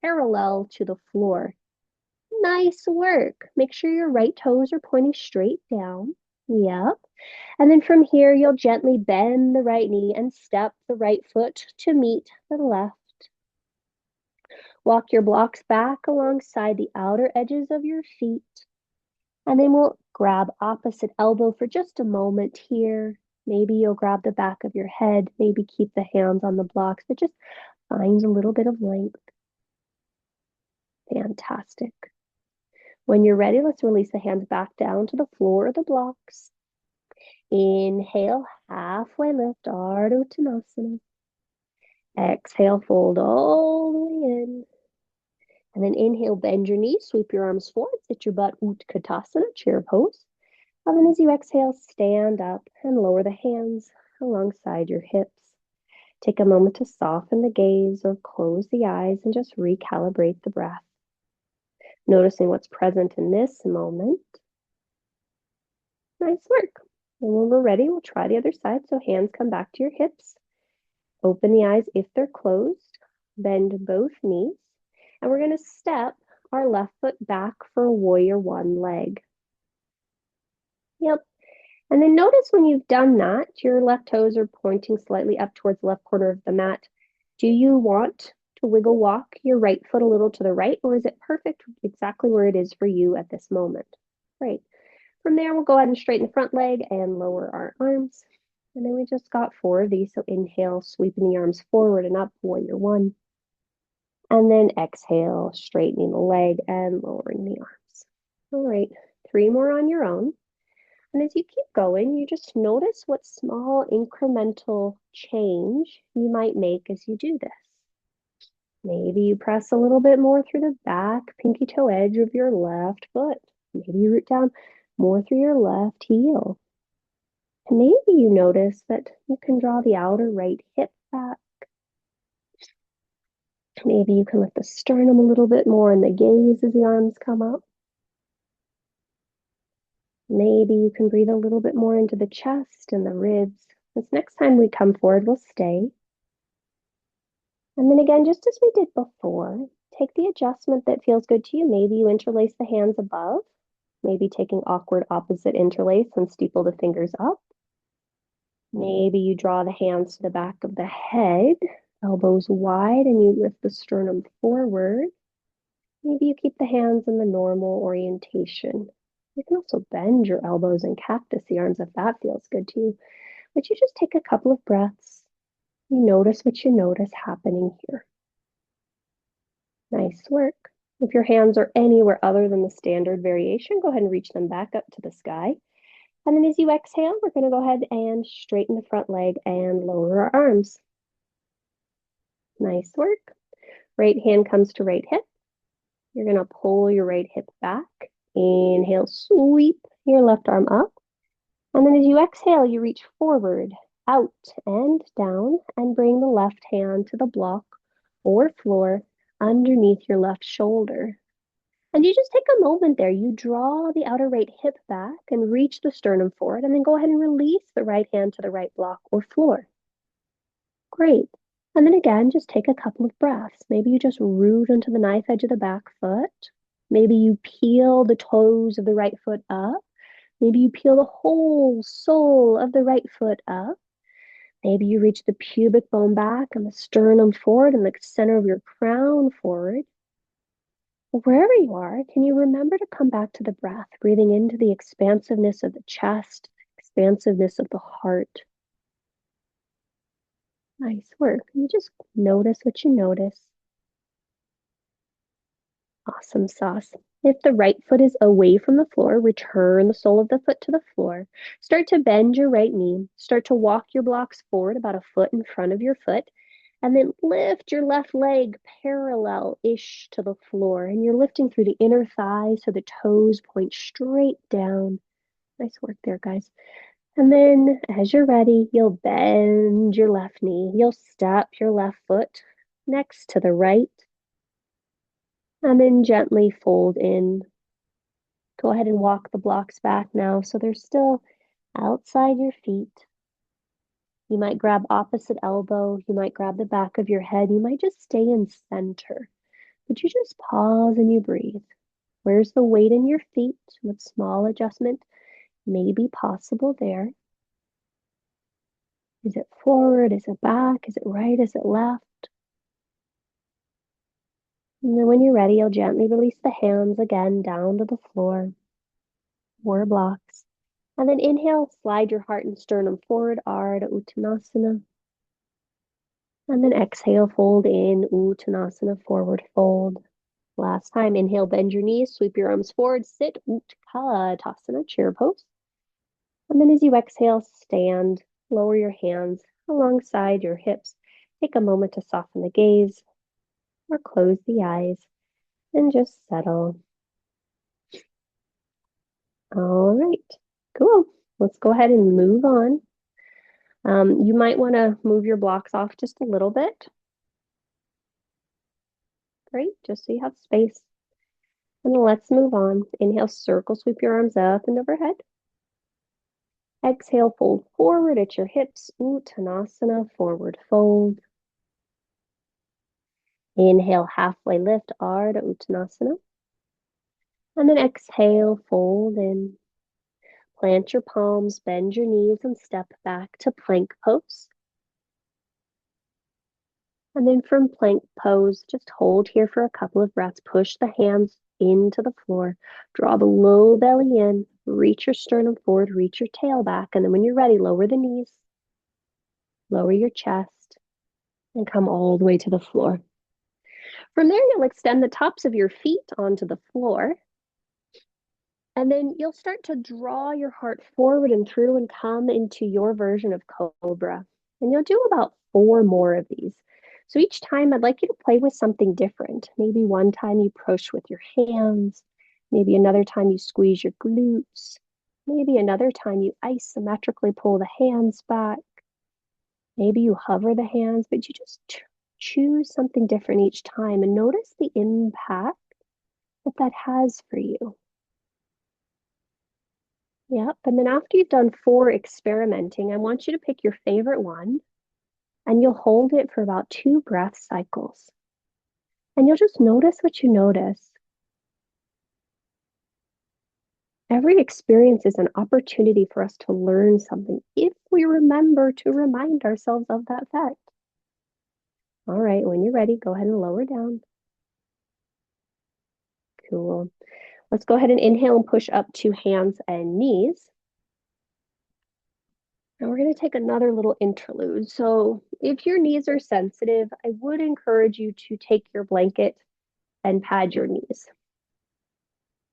parallel to the floor. Nice work. Make sure your right toes are pointing straight down. Yep. And then from here, you'll gently bend the right knee and step the right foot to meet the left. Walk your blocks back alongside the outer edges of your feet. And then we'll grab opposite elbow for just a moment here. Maybe you'll grab the back of your head, maybe keep the hands on the blocks, but just find a little bit of length. Fantastic. When you're ready, let's release the hands back down to the floor of the blocks. Inhale, halfway lift, Ardha Uttanasana. Exhale, fold all the way in. And then inhale, bend your knees, sweep your arms forward, sit your butt, Utkatasana, chair pose. And then as you exhale, stand up and lower the hands alongside your hips. Take a moment to soften the gaze or close the eyes and just recalibrate the breath. Noticing what's present in this moment. Nice work. And when we're ready, we'll try the other side. So hands come back to your hips. Open the eyes if they're closed. Bend both knees. And we're going to step our left foot back for warrior one leg. Yep. And then notice when you've done that, your left toes are pointing slightly up towards the left corner of the mat. Do you want to wiggle walk your right foot a little to the right, or is it perfect exactly where it is for you at this moment? Great. From there, we'll go ahead and straighten the front leg and lower our arms. And then we just got 4 of these. So inhale, sweeping the arms forward and up, warrior one. And then exhale, straightening the leg and lowering the arms. All right, 3 more on your own. And as you keep going, you just notice what small incremental change you might make as you do this. Maybe you press a little bit more through the back pinky toe edge of your left foot. Maybe you root down more through your left heel. And maybe you notice that you can draw the outer right hip back. Maybe you can lift the sternum a little bit more in the gaze as the arms come up. Maybe you can breathe a little bit more into the chest and the ribs. This next time we come forward, we'll stay. And then again, just as we did before, take the adjustment that feels good to you. Maybe you interlace the hands above. Maybe taking awkward opposite interlace and steeple the fingers up. Maybe you draw the hands to the back of the head, elbows wide, and you lift the sternum forward. Maybe you keep the hands in the normal orientation. You can also bend your elbows and cactus the arms if that feels good to you. But you just take a couple of breaths. You notice what you notice happening here. Nice work. If your hands are anywhere other than the standard variation, go ahead and reach them back up to the sky. And then as you exhale, we're going to go ahead and straighten the front leg and lower our arms. Nice work. Right hand comes to right hip. You're going to pull your right hip back. Inhale, sweep your left arm up. And then as you exhale, you reach forward, out and down, and bring the left hand to the block or floor underneath your left shoulder. And you just take a moment there. You draw the outer right hip back and reach the sternum forward, and then go ahead and release the right hand to the right block or floor. Great. And then again, just take a couple of breaths. Maybe you just root onto the knife edge of the back foot. Maybe you peel the toes of the right foot up. Maybe you peel the whole sole of the right foot up. Maybe you reach the pubic bone back and the sternum forward and the center of your crown forward. Wherever you are, can you remember to come back to the breath, breathing into the expansiveness of the chest, expansiveness of the heart? Nice work. You just notice what you notice. Awesome sauce. If the right foot is away from the floor, return the sole of the foot to the floor. Start to bend your right knee. Start to walk your blocks forward about a foot in front of your foot. And then lift your left leg parallel-ish to the floor. And you're lifting through the inner thigh so the toes point straight down. Nice work there, guys. And then as you're ready, you'll bend your left knee. You'll step your left foot next to the right. And then gently fold in. Go ahead and walk the blocks back now so they're still outside your feet. You might grab opposite elbow. You might grab the back of your head. You might just stay in center. But you just pause and you breathe. Where's the weight in your feet? What small adjustment may be possible there? Is it forward? Is it back? Is it right? Is it left? And then when you're ready, you'll gently release the hands again down to the floor. 4 blocks. And then inhale, slide your heart and sternum forward, Ardha Uttanasana. And then exhale, fold in, Uttanasana, forward fold. Last time, inhale, bend your knees, sweep your arms forward, sit, Utkatasana, chair pose. And then as you exhale, stand, lower your hands alongside your hips. Take a moment to soften the gaze or close the eyes and just settle. All right, cool. Let's go ahead and move on. You might want to move your blocks off just a little bit. Great, just so you have space. And let's move on. Inhale, circle, sweep your arms up and overhead. Exhale, fold forward at your hips, Uttanasana, forward fold. Inhale, halfway lift, Ardha Uttanasana. And then exhale, fold in. Plant your palms, bend your knees, and step back to plank pose. And then from plank pose, just hold here for a couple of breaths. Push the hands into the floor. Draw the low belly in. Reach your sternum forward. Reach your tail back. And then when you're ready, lower the knees. Lower your chest. And come all the way to the floor. From there, you'll extend the tops of your feet onto the floor. And then you'll start to draw your heart forward and through and come into your version of Cobra. And you'll do about 4 more of these. So each time I'd like you to play with something different. Maybe one time you push with your hands. Maybe another time you squeeze your glutes. Maybe another time you isometrically pull the hands back. Maybe you hover the hands, but you just choose something different each time and notice the impact that that has for you. Yep. And then after you've done 4 experimenting, I want you to pick your favorite one and you'll hold it for about 2 breath cycles. And you'll just notice what you notice. Every experience is an opportunity for us to learn something if we remember to remind ourselves of that fact. All right, when you're ready, go ahead and lower down. Cool. Let's go ahead and inhale and push up to hands and knees. And we're going to take another little interlude. So if your knees are sensitive, I would encourage you to take your blanket and pad your knees.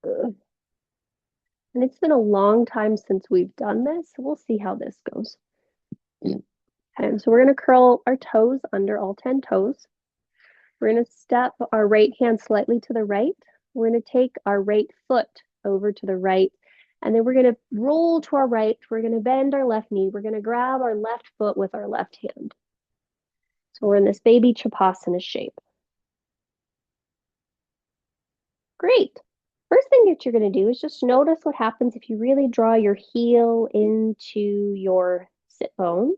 Ugh. And it's been a long time since we've done this, so we'll see how this goes. Okay, so we're going to curl our toes under all 10 toes. We're going to step our right hand slightly to the right. We're going to take our right foot over to the right. And then we're going to roll to our right. We're going to bend our left knee. We're going to grab our left foot with our left hand. So we're in this baby Chapasana shape. Great. First thing that you're going to do is just notice what happens if you really draw your heel into your sit bone.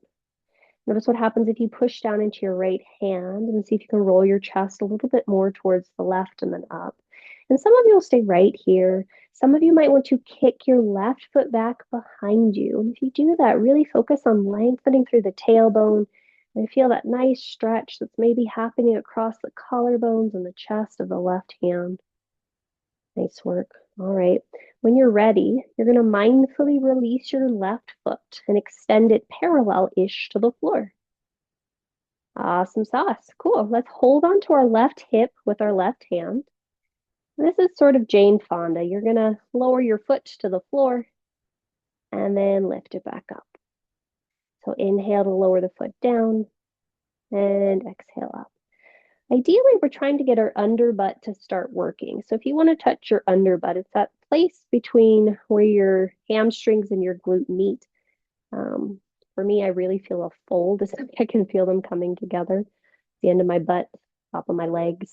Notice what happens if you push down into your right hand and see if you can roll your chest a little bit more towards the left and then up. And some of you will stay right here. Some of you might want to kick your left foot back behind you. And if you do that, really focus on lengthening through the tailbone and feel that nice stretch that's maybe happening across the collarbones and the chest of the left hand. Nice work. All right. When you're ready, you're going to mindfully release your left foot and extend it parallel-ish to the floor. Awesome sauce. Cool. Let's hold on to our left hip with our left hand. This is sort of Jane Fonda. You're going to lower your foot to the floor and then lift it back up. So inhale to lower the foot down and exhale up. Ideally, we're trying to get our underbutt to start working. So if you want to touch your underbutt, it's that place between where your hamstrings and your glute meet. For me, I really feel a fold. It's like I can feel them coming together. The end of my butt, top of my legs.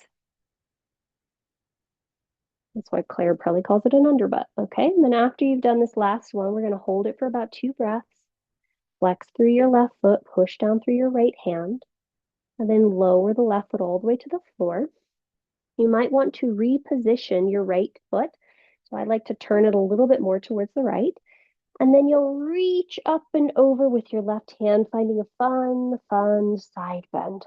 That's why Claire probably calls it an underbutt. Okay, and then after you've done this last one, we're going to hold it for about 2 breaths. Flex through your left foot, push down through your right hand, and then lower the left foot all the way to the floor. You might want to reposition your right foot. So I like to turn it a little bit more towards the right. And then you'll reach up and over with your left hand, finding a fun side bend.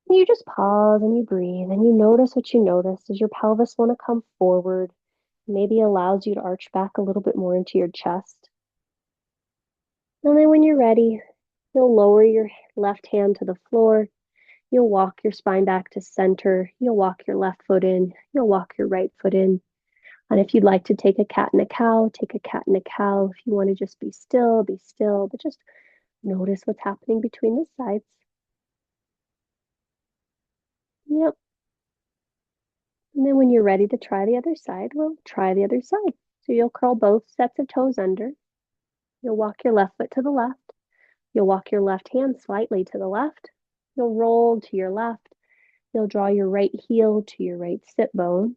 And you just pause and you breathe and you notice what you notice. Does your pelvis want to come forward? Maybe allows you to arch back a little bit more into your chest. And then when you're ready, you'll lower your left hand to the floor. You'll walk your spine back to center. You'll walk your left foot in. You'll walk your right foot in. And if you'd like to take a cat and a cow, take a cat and a cow. If you want to just be still, but just notice what's happening between the sides. Yep. And then when you're ready to try the other side, well, try the other side. So you'll curl both sets of toes under. You'll walk your left foot to the left. You'll walk your left hand slightly to the left. You'll roll to your left. You'll draw your right heel to your right sit bone.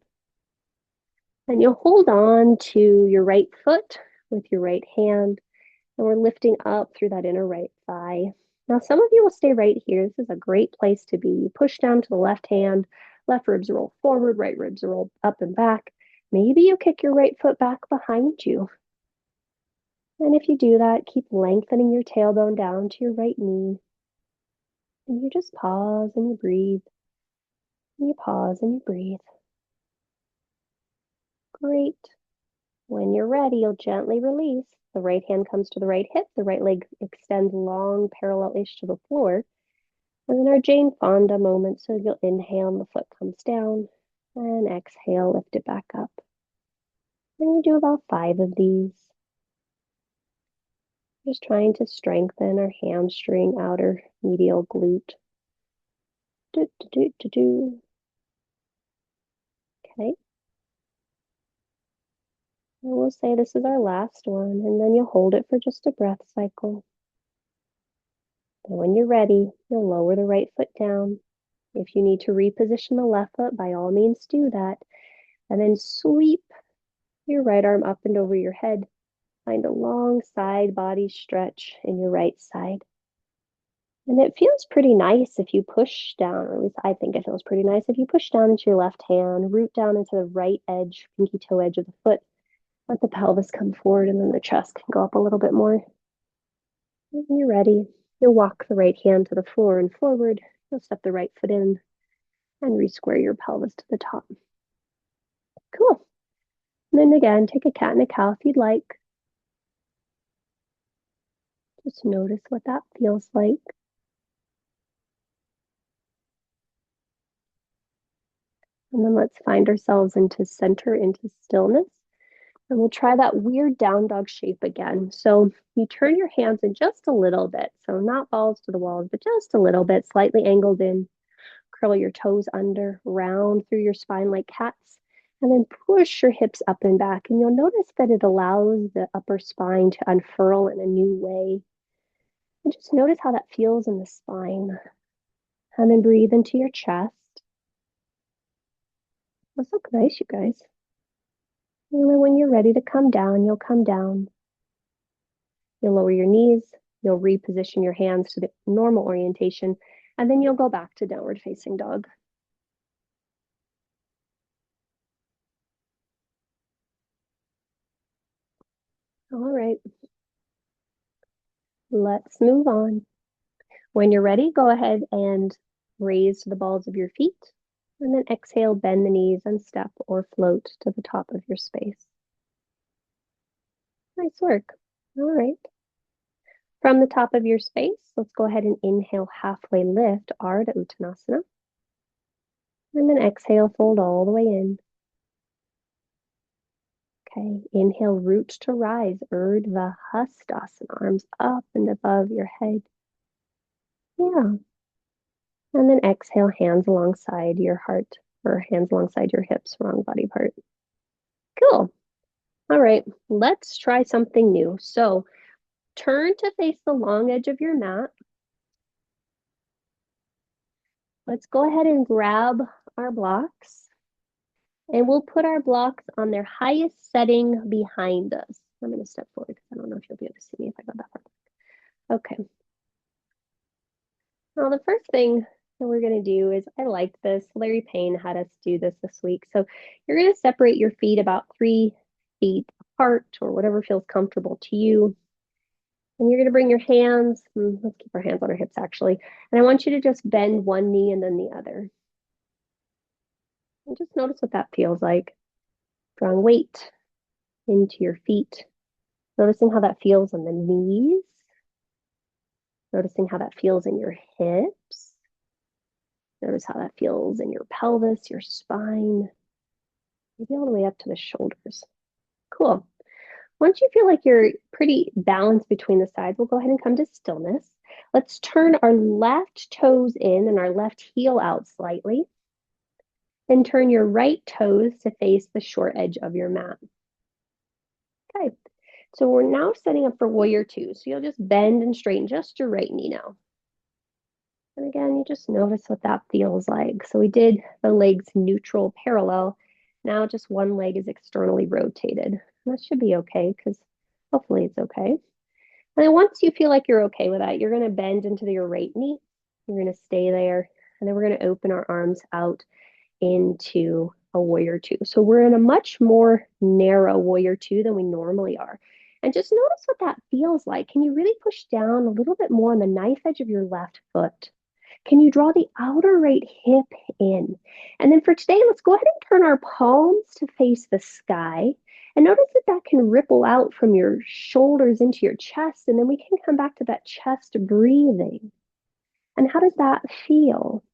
And you'll hold on to your right foot with your right hand. And we're lifting up through that inner right thigh. Now, some of you will stay right here. This is a great place to be. You push down to the left hand, left ribs roll forward, right ribs roll up and back. Maybe you kick your right foot back behind you. And if you do that, keep lengthening your tailbone down to your right knee. And you just pause and you breathe. And you pause and you breathe. Great. When you're ready, you'll gently release. The right hand comes to the right hip. The right leg extends long, parallel-ish to the floor. And then our Jane Fonda moment. So you'll inhale and the foot comes down. And exhale, lift it back up. And you do about 5 of these. Just trying to strengthen our hamstring, outer medial glute. Do, do, do, do, do. Okay. And we'll say this is our last one, and then you'll hold it for just a breath cycle. And when you're ready, you'll lower the right foot down. If you need to reposition the left foot, by all means do that. And then sweep your right arm up and over your head. Find a long side body stretch in your right side. And it feels pretty nice if you push down, or at least I think it feels pretty nice if you push down into your left hand, root down into the right edge, pinky toe edge of the foot. Let the pelvis come forward and then the chest can go up a little bit more. And when you're ready, you'll walk the right hand to the floor and forward. You'll step the right foot in and re-square your pelvis to the top. Cool. And then again, take a cat and a cow if you'd like. Just notice what that feels like. And then let's find ourselves into center, into stillness. And we'll try that weird down dog shape again. So you turn your hands in just a little bit. So not balls to the walls, but just a little bit, slightly angled in. Curl your toes under, round through your spine like cats, and then push your hips up and back. And you'll notice that it allows the upper spine to unfurl in a new way. And just notice how that feels in the spine. And then breathe into your chest. That's so nice, you guys. And then when you're ready to come down, you'll come down. You'll lower your knees. You'll reposition your hands to the normal orientation, and then you'll go back to downward facing dog. All right, let's move on. When you're ready, go ahead and raise the balls of your feet, and then exhale, bend the knees and step or float to the top of your space. Nice work. All right. From the top of your space, let's go ahead and inhale, halfway lift, Ardha Uttanasana. And then exhale, fold all the way in. Okay, inhale, root to rise, Urdhva Hastasana, arms up and above your head. Yeah. And then exhale, hands alongside your heart, or hands alongside your hips, wrong body part. Cool. All right, let's try something new. So turn to face the long edge of your mat. Let's go ahead and grab our blocks, and we'll put our blocks on their highest setting behind us. I'm going to step forward because I don't know if you'll be able to see me if I go that far. Okay. Now, the first thing that we're going to do is, I like this. Larry Payne had us do this week. So you're going to separate your feet about 3 feet apart, or whatever feels comfortable to you. And you're going to bring your hands, let's keep our hands on our hips actually. And I want you to just bend one knee and then the other. And just notice what that feels like. Drawing weight into your feet. Noticing how that feels on the knees. Noticing how that feels in your hips. Notice how that feels in your pelvis, your spine, maybe all the way up to the shoulders. Cool. Once you feel like you're pretty balanced between the sides, we'll go ahead and come to stillness. Let's turn our left toes in and our left heel out slightly. Then turn your right toes to face the short edge of your mat. Okay, so we're now setting up for warrior two. So you'll just bend and straighten just your right knee now. And again, you just notice what that feels like. So we did the legs neutral parallel. Now just one leg is externally rotated. That should be okay, because hopefully it's okay. And then once you feel like you're okay with that, you're going to bend into your right knee. You're going to stay there. And then we're going to open our arms out into a warrior two. So we're in a much more narrow warrior two than we normally are. And just notice what that feels like. Can you really push down a little bit more on the knife edge of your left foot? Can you draw the outer right hip in? And then for today, let's go ahead and turn our palms to face the sky. And notice that that can ripple out from your shoulders into your chest. And then we can come back to that chest breathing. And how does that feel?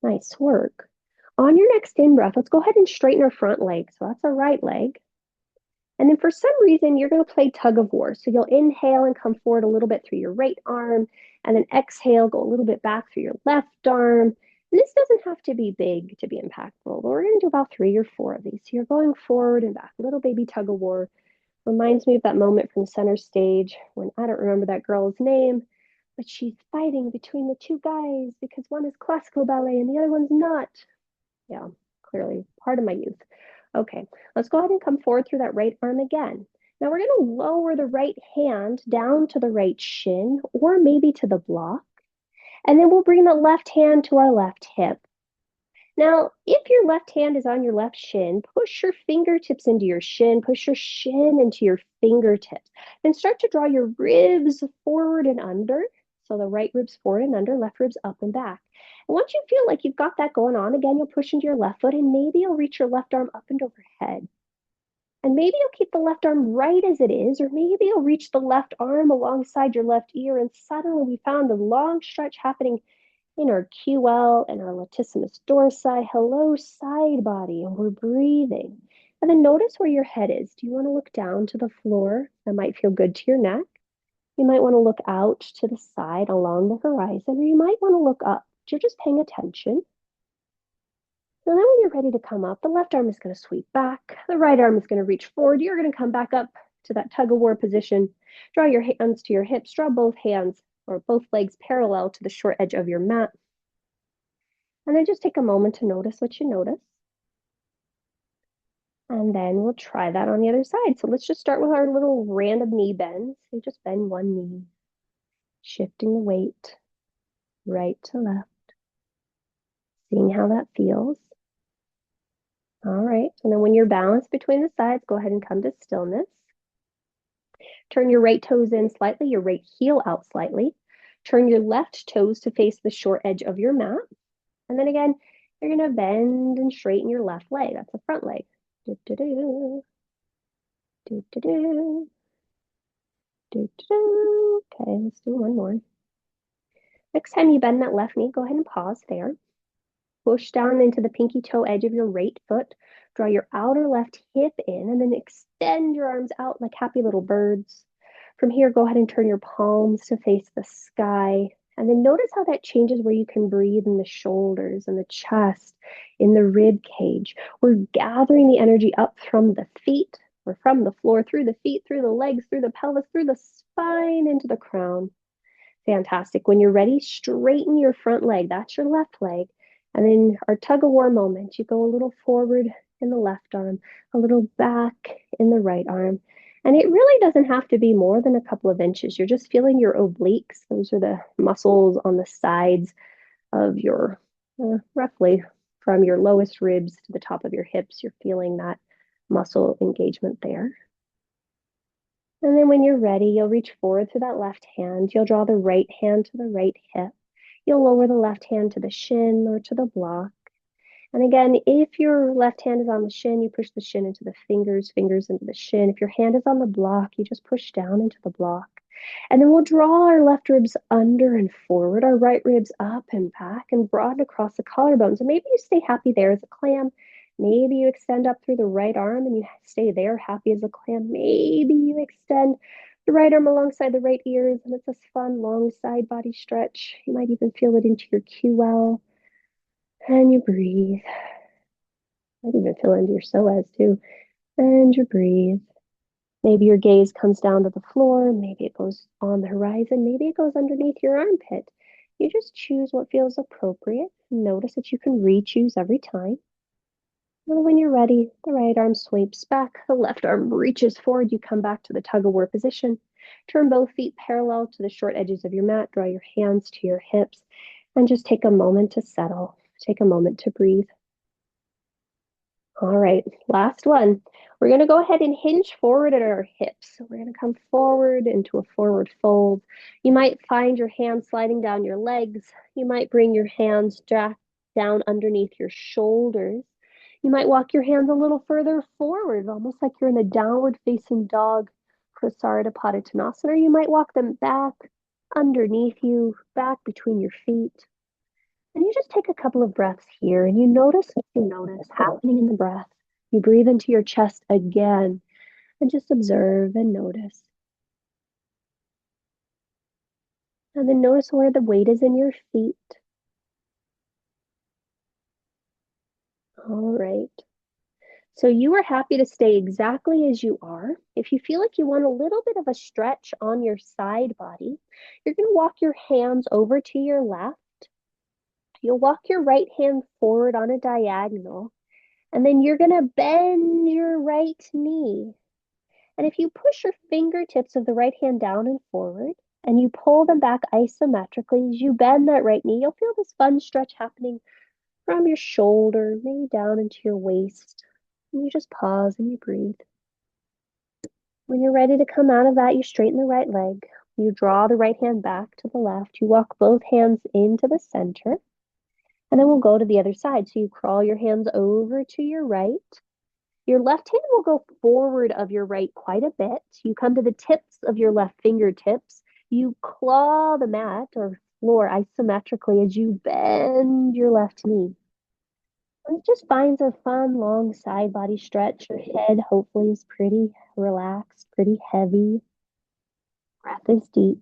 Nice work. On your next in breath, let's go ahead and straighten our front leg. So that's our right leg. And then for some reason, you're going to play tug of war. So you'll inhale and come forward a little bit through your right arm, and then exhale, go a little bit back through your left arm. And this doesn't have to be big to be impactful, but we're going to do about 3 or 4 of these. So you're going forward and back. Little baby tug of war. Reminds me of that moment from center stage when, I don't remember that girl's name, but she's fighting between the 2 guys because one is classical ballet and the other one's not. Yeah, clearly part of my youth. Okay, let's go ahead and come forward through that right arm again. Now we're going to lower the right hand down to the right shin, or maybe to the block. And then we'll bring the left hand to our left hip. Now, if your left hand is on your left shin, push your fingertips into your shin, push your shin into your fingertips. Then start to draw your ribs forward and under. So the right ribs forward and under, left ribs up and back. And once you feel like you've got that going on, again, you'll push into your left foot, and maybe you'll reach your left arm up and overhead. And maybe you'll keep the left arm right as it is, or maybe you'll reach the left arm alongside your left ear, and suddenly we found a long stretch happening in our QL and our latissimus dorsi. Hello, side body, and we're breathing. And then notice where your head is. Do you want to look down to the floor? That might feel good to your neck. You might want to look out to the side along the horizon, or you might want to look up. You're just paying attention. And then when you're ready to come up, the left arm is going to sweep back. The right arm is going to reach forward. You're going to come back up to that tug of war position. Draw your hands to your hips. Draw both hands or both legs parallel to the short edge of your mat. And then just take a moment to notice what you notice. And then we'll try that on the other side. So let's just start with our little random knee bends. So just bend one knee, shifting the weight right to left, seeing how that feels. All right. And then when you're balanced between the sides, go ahead and come to stillness. Turn your right toes in slightly, your right heel out slightly. Turn your left toes to face the short edge of your mat. And then again, you're going to bend and straighten your left leg. That's the front leg. Do, do, do, do, do, do, do, do. Okay, let's do one more. Next time you bend that left knee, go ahead and pause there. Push down into the pinky toe edge of your right foot. Draw your outer left hip in and then extend your arms out like happy little birds. From here, go ahead and turn your palms to face the sky. And then notice how that changes where you can breathe in the shoulders and the chest, in the rib cage. We're gathering the energy up from the feet or from the floor, through the feet, through the legs, through the pelvis, through the spine, into the crown. Fantastic. When you're ready, straighten your front leg. That's your left leg. And then our tug of war moment, you go a little forward in the left arm, a little back in the right arm. And it really doesn't have to be more than a couple of inches. You're just feeling your obliques. Those are the muscles on the sides of your, roughly from your lowest ribs to the top of your hips. You're feeling that muscle engagement there. And then when you're ready, you'll reach forward to that left hand. You'll draw the right hand to the right hip. You'll lower the left hand to the shin or to the block. And again, if your left hand is on the shin, you push the shin into the fingers, fingers into the shin. If your hand is on the block, you just push down into the block. And then we'll draw our left ribs under and forward, our right ribs up and back and broaden across the collarbones. And maybe you stay happy there as a clam. Maybe you extend up through the right arm and you stay there happy as a clam. Maybe you extend the right arm alongside the right ears and it's a fun long side body stretch. You might even feel it into your QL. And you breathe. Might even feel it into your psoas too. And you breathe. Maybe your gaze comes down to the floor. Maybe it goes on the horizon. Maybe it goes underneath your armpit. You just choose what feels appropriate. Notice that you can re-choose every time. And when you're ready, the right arm sweeps back. The left arm reaches forward. You come back to the tug of war position. Turn both feet parallel to the short edges of your mat. Draw your hands to your hips. And just take a moment to settle. Take a moment to breathe. All right, last one. We're going to go ahead and hinge forward at our hips. So we're going to come forward into a forward fold. You might find your hands sliding down your legs. You might bring your hands down underneath your shoulders. You might walk your hands a little further forward, almost like you're in a downward facing dog, Prasarita Padottanasana. You might walk them back underneath you, back between your feet. And you just take a couple of breaths here and you notice what you notice happening in the breath. You breathe into your chest again and just observe and notice. And then notice where the weight is in your feet. All right. So you are happy to stay exactly as you are. If you feel like you want a little bit of a stretch on your side body, you're going to walk your hands over to your left. You'll walk your right hand forward on a diagonal. And then you're going to bend your right knee. And if you push your fingertips of the right hand down and forward, and you pull them back isometrically as you bend that right knee, you'll feel this fun stretch happening from your shoulder, maybe down into your waist. And you just pause and you breathe. When you're ready to come out of that, you straighten the right leg. You draw the right hand back to the left. You walk both hands into the center. And then we'll go to the other side. So you crawl your hands over to your right. Your left hand will go forward of your right quite a bit. You come to the tips of your left fingertips. You claw the mat or floor isometrically as you bend your left knee. And it just finds a fun long side body stretch. Your head hopefully is pretty relaxed, pretty heavy. Breath is deep.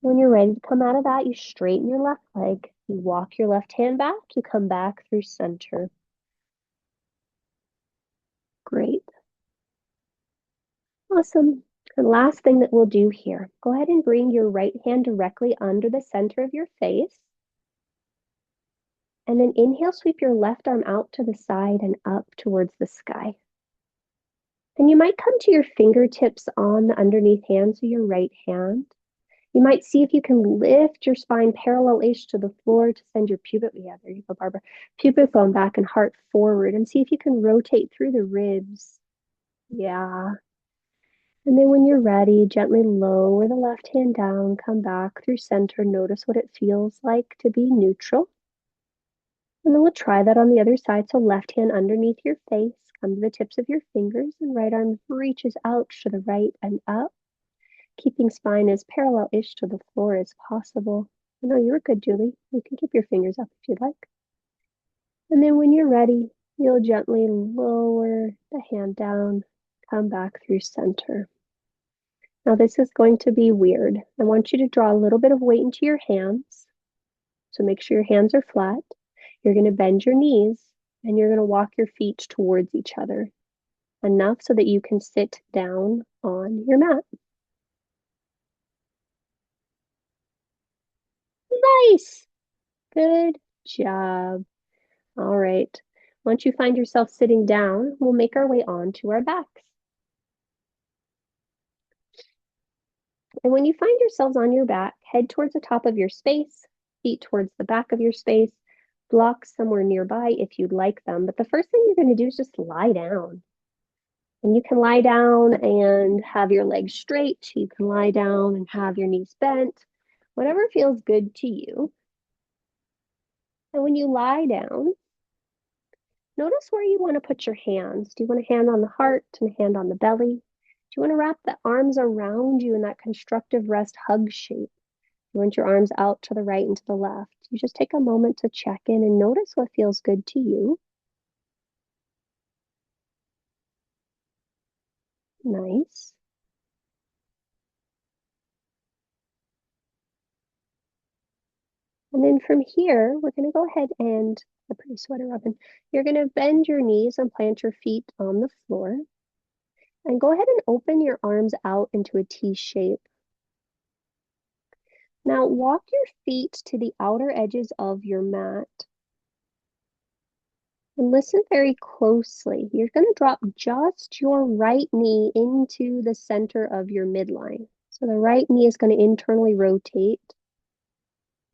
When you're ready to come out of that, you straighten your left leg. You walk your left hand back. You come back through center. Great. Awesome. And last thing that we'll do here, go ahead and bring your right hand directly under the center of your face. And then inhale, sweep your left arm out to the side and up towards the sky. And you might come to your fingertips on the underneath hand, so your right hand. You might see if you can lift your spine parallel-ish to the floor to send your pubic, yeah, there you go, Barbara, pubic bone back and heart forward, and see if you can rotate through the ribs. Yeah. And then when you're ready, gently lower the left hand down, come back through center, notice what it feels like to be neutral. And then we'll try that on the other side. So left hand underneath your face, come to the tips of your fingers, and right arm reaches out to the right and up, keeping spine as parallel-ish to the floor as possible. No, you were good, Julie. You can keep your fingers up if you'd like. And then when you're ready, you'll gently lower the hand down, come back through center. Now this is going to be weird. I want you to draw a little bit of weight into your hands. So make sure your hands are flat. You're going to bend your knees and you're going to walk your feet towards each other enough so that you can sit down on your mat. Nice. Good job. All right. Once you find yourself sitting down, we'll make our way on to our backs. And when you find yourselves on your back, head towards the top of your space, feet towards the back of your space, blocks somewhere nearby if you'd like them. But the first thing you're going to do is just lie down. And you can lie down and have your legs straight. You can lie down and have your knees bent, whatever feels good to you. And when you lie down, notice where you want to put your hands. Do you want a hand on the heart and a hand on the belly? Do you want to wrap the arms around you in that constructive rest hug shape? You want your arms out to the right and to the left. You just take a moment to check in and notice what feels good to you. Nice. And then from here, we're going to go ahead and, a pretty sweater, Robin. You're going to bend your knees and plant your feet on the floor. And go ahead and open your arms out into a T shape. Now walk your feet to the outer edges of your mat. And listen very closely. You're going to drop just your right knee into the center of your midline. So the right knee is going to internally rotate.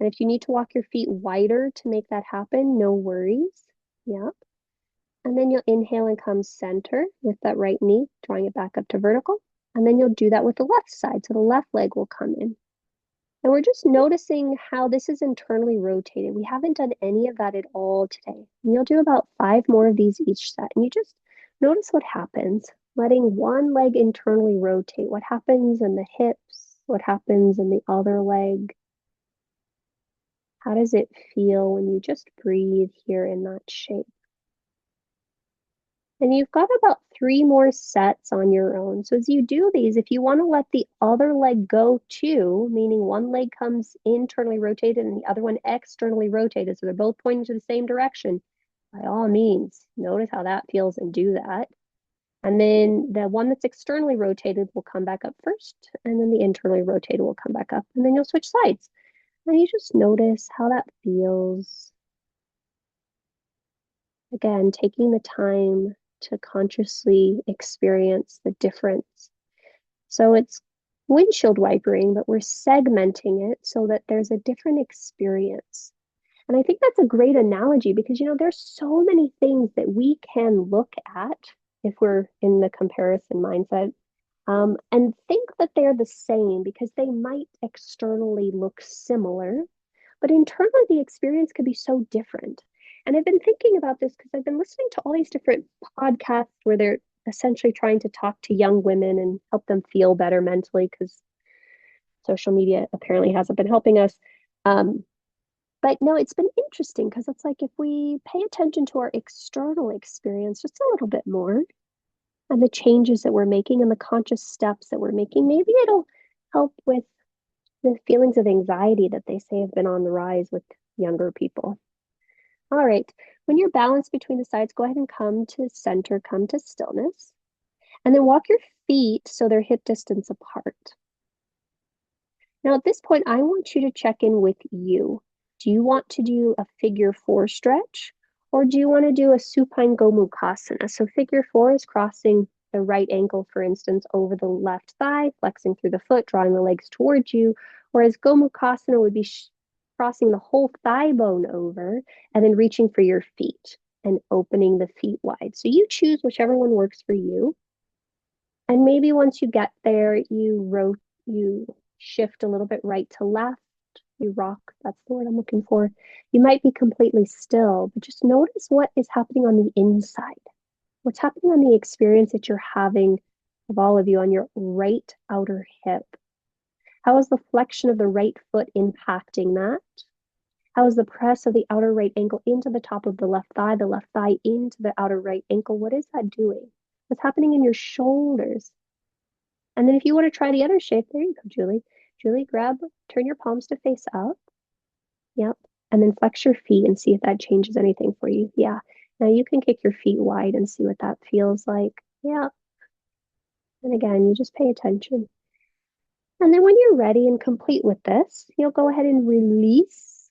And if you need to walk your feet wider to make that happen, no worries. Yep. And then you'll inhale and come center with that right knee, drawing it back up to vertical. And then you'll do that with the left side. So the left leg will come in. And we're just noticing how this is internally rotated. We haven't done any of that at all today. And you'll do about 5 more of these each set. And you just notice what happens, letting one leg internally rotate. What happens in the hips? What happens in the other leg? How does it feel when you just breathe here in that shape? And you've got about 3 more sets on your own. So as you do these, if you want to let the other leg go too, meaning one leg comes internally rotated and the other one externally rotated, so they're both pointing to the same direction, by all means, notice how that feels and do that. And then the one that's externally rotated will come back up first, and then the internally rotated will come back up, and then you'll switch sides. And you just notice how that feels. Again, taking the time to consciously experience the difference. So it's windshield wipering, but we're segmenting it so that there's a different experience. And I think that's a great analogy because, there's so many things that we can look at if we're in the comparison mindset, and think that they're the same because they might externally look similar, but internally the experience could be so different. And I've been thinking about this because I've been listening to all these different podcasts where they're essentially trying to talk to young women and help them feel better mentally because social media apparently hasn't been helping us. But no, it's been interesting because it's like if we pay attention to our external experience just a little bit more and the changes that we're making and the conscious steps that we're making, maybe it'll help with the feelings of anxiety that they say have been on the rise with younger people. All right, when you're balanced between the sides, go ahead and come to center, come to stillness, and then walk your feet so they're hip distance apart. Now, at this point, I want you to check in with you. Do you want to do a figure four stretch or do you want to do a supine gomukhasana? So figure four is crossing the right ankle, for instance, over the left thigh, flexing through the foot, drawing the legs towards you, whereas gomukhasana would be crossing the whole thigh bone over and then reaching for your feet and opening the feet wide. So you choose whichever one works for you. And maybe once you get there, you shift a little bit right to left, you rock, that's the word I'm looking for. You might be completely still, but just notice what is happening on the inside. What's happening on the experience that you're having of all of you on your right outer hip? How is the flexion of the right foot impacting that? How is the press of the outer right ankle into the top of the left thigh into the outer right ankle? What is that doing? What's happening in your shoulders? And then if you want to try the other shape, there you go, Julie. Julie, turn your palms to face up. Yep. And then flex your feet and see if that changes anything for you. Yeah. Now you can kick your feet wide and see what that feels like. Yeah. And again, you just pay attention. And then when you're ready and complete with this, you'll go ahead and release.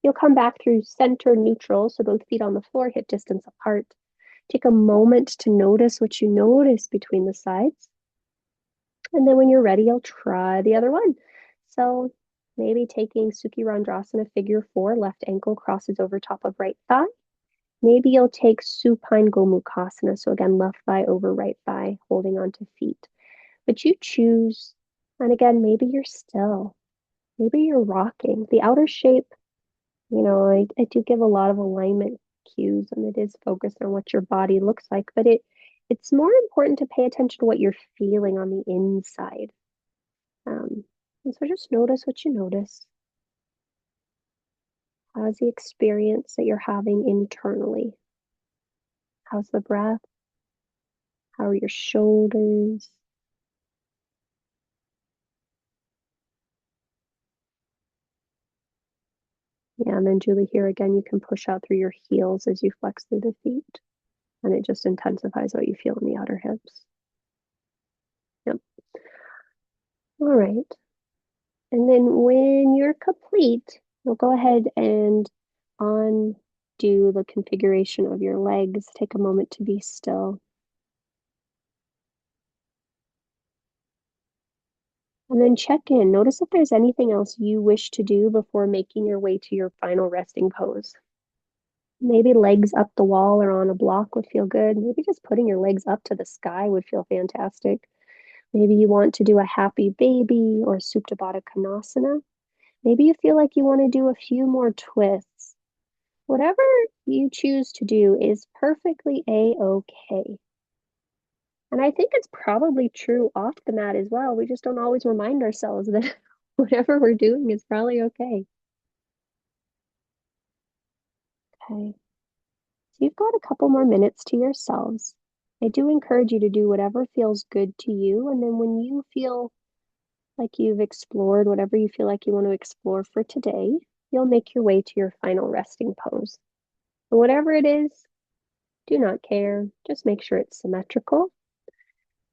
You'll come back through center neutral, so both feet on the floor, hip distance apart. Take a moment to notice what you notice between the sides. And then when you're ready, you'll try the other one. So maybe taking Sukhi Randrasana figure four, left ankle crosses over top of right thigh. Maybe you'll take supine gomukhasana. So again, left thigh over right thigh, holding onto feet. But you choose. And again, maybe you're still. Maybe you're rocking. The outer shape, I do give a lot of alignment cues and it is focused on what your body looks like, but it's more important to pay attention to what you're feeling on the inside. And so just notice what you notice. How's the experience that you're having internally? How's the breath? How are your shoulders? Yeah, and then Julie, here again, you can push out through your heels as you flex through the feet. And it just intensifies what you feel in the outer hips. Yep. All right. And then when you're complete, you'll go ahead and undo the configuration of your legs. Take a moment to be still. And then check in. Notice if there's anything else you wish to do before making your way to your final resting pose. Maybe legs up the wall or on a block would feel good. Maybe just putting your legs up to the sky would feel fantastic. Maybe you want to do a happy baby or Supta Baddha Konasana. Maybe you feel like you want to do a few more twists. Whatever you choose to do is perfectly a-okay. And I think it's probably true off the mat as well. We just don't always remind ourselves that whatever we're doing is probably okay. Okay. So you've got a couple more minutes to yourselves. I do encourage you to do whatever feels good to you. And then when you feel like you've explored whatever you feel like you want to explore for today, you'll make your way to your final resting pose. And whatever it is, do not care. Just make sure it's symmetrical.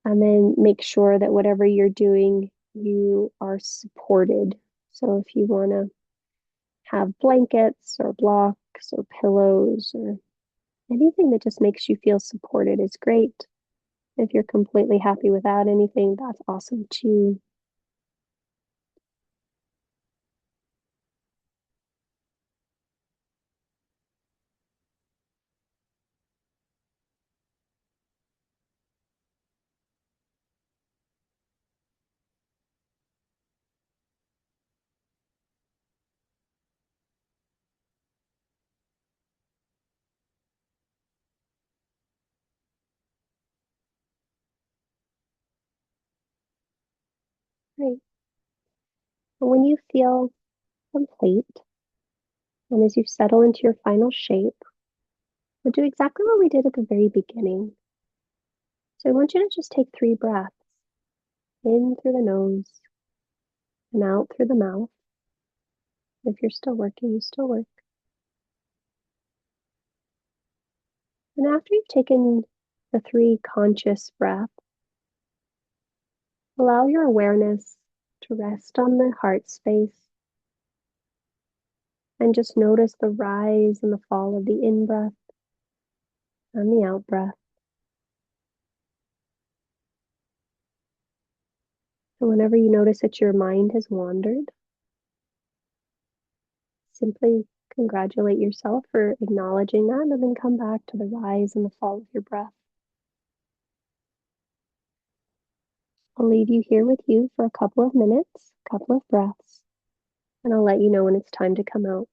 And then make sure that whatever you're doing, you are supported. So if you want to have blankets or blocks or pillows or anything that just makes you feel supported is great. If you're completely happy without anything, that's awesome too. Right. But when you feel complete, and as you settle into your final shape, we'll do exactly what we did at the very beginning. So I want you to just take 3 breaths in through the nose and out through the mouth. If you're still working, you still work. And after you've taken the 3 conscious breaths, allow your awareness to rest on the heart space. And just notice the rise and the fall of the in-breath and the out-breath. And whenever you notice that your mind has wandered, simply congratulate yourself for acknowledging that and then come back to the rise and the fall of your breath. I'll leave you here with you for a couple of minutes, a couple of breaths, and I'll let you know when it's time to come out.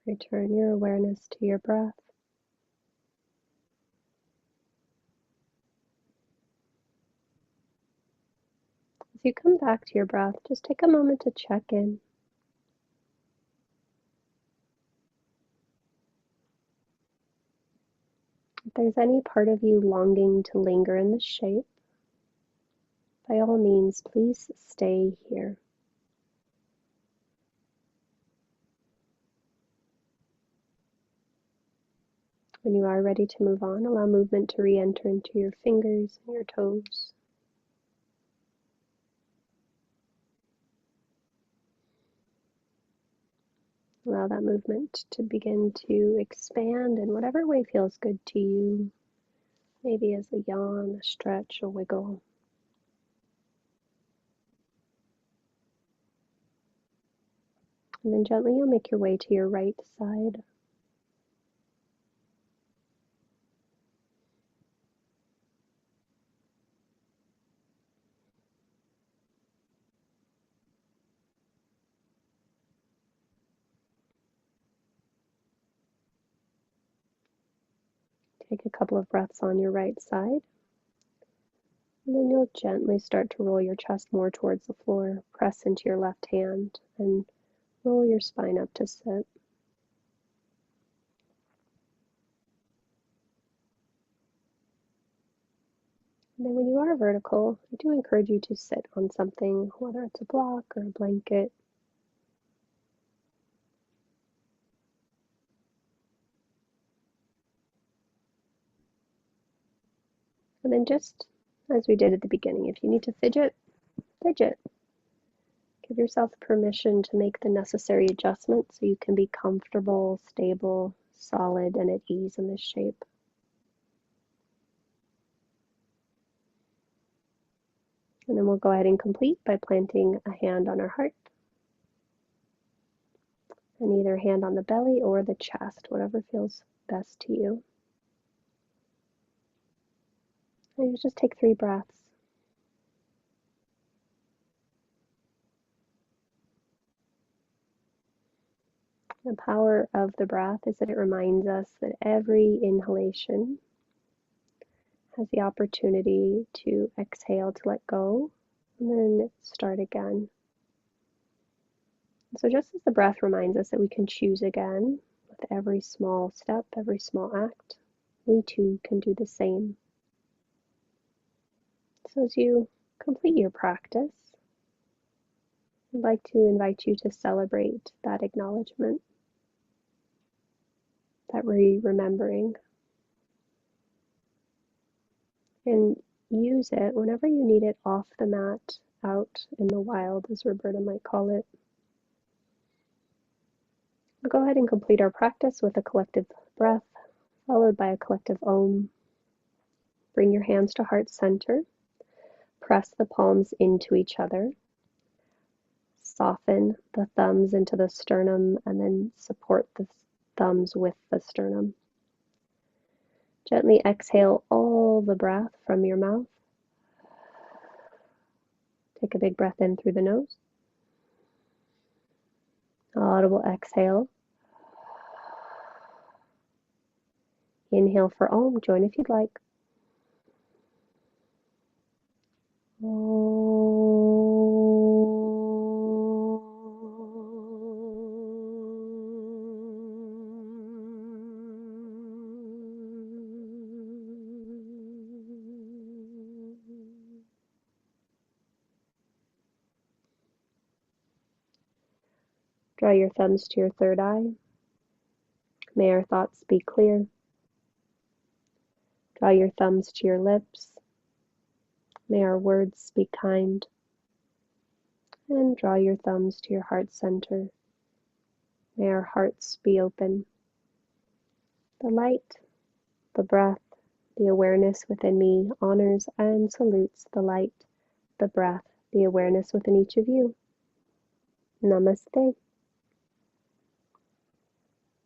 Return your awareness to your breath. As you come back to your breath, just take a moment to check in. If there's any part of you longing to linger in this shape, by all means, please stay here. When you are ready to move on, allow movement to re-enter into your fingers and your toes. Allow that movement to begin to expand in whatever way feels good to you, maybe as a yawn, a stretch, a wiggle. And then gently you'll make your way to your right side. Take a couple of breaths on your right side. And then you'll gently start to roll your chest more towards the floor. Press into your left hand and roll your spine up to sit. And then when you are vertical, I do encourage you to sit on something, whether it's a block or a blanket. And then just as we did at the beginning, if you need to fidget, fidget. Give yourself permission to make the necessary adjustments so you can be comfortable, stable, solid, and at ease in this shape. And then we'll go ahead and complete by planting a hand on our heart and either hand on the belly or the chest, whatever feels best to you. And you just take 3 breaths. The power of the breath is that it reminds us that every inhalation has the opportunity to exhale, to let go, and then start again. So just as the breath reminds us that we can choose again with every small step, every small act, we too can do the same. So as you complete your practice, I'd like to invite you to celebrate that acknowledgement, that remembering, and use it whenever you need it off the mat, out in the wild, as Roberta might call it. We'll go ahead and complete our practice with a collective breath, followed by a collective Om. Bring your hands to heart center. Press the palms into each other. Soften the thumbs into the sternum and then support the thumbs with the sternum. Gently exhale all the breath from your mouth. Take a big breath in through the nose. Audible exhale. Inhale for Om. Join if you'd like. Draw your thumbs to your third eye. May our thoughts be clear. Draw your thumbs to your lips. May our words be kind. And draw your thumbs to your heart center. May our hearts be open. The light, the breath, the awareness within me honors and salutes the light, the breath, the awareness within each of you. Namaste.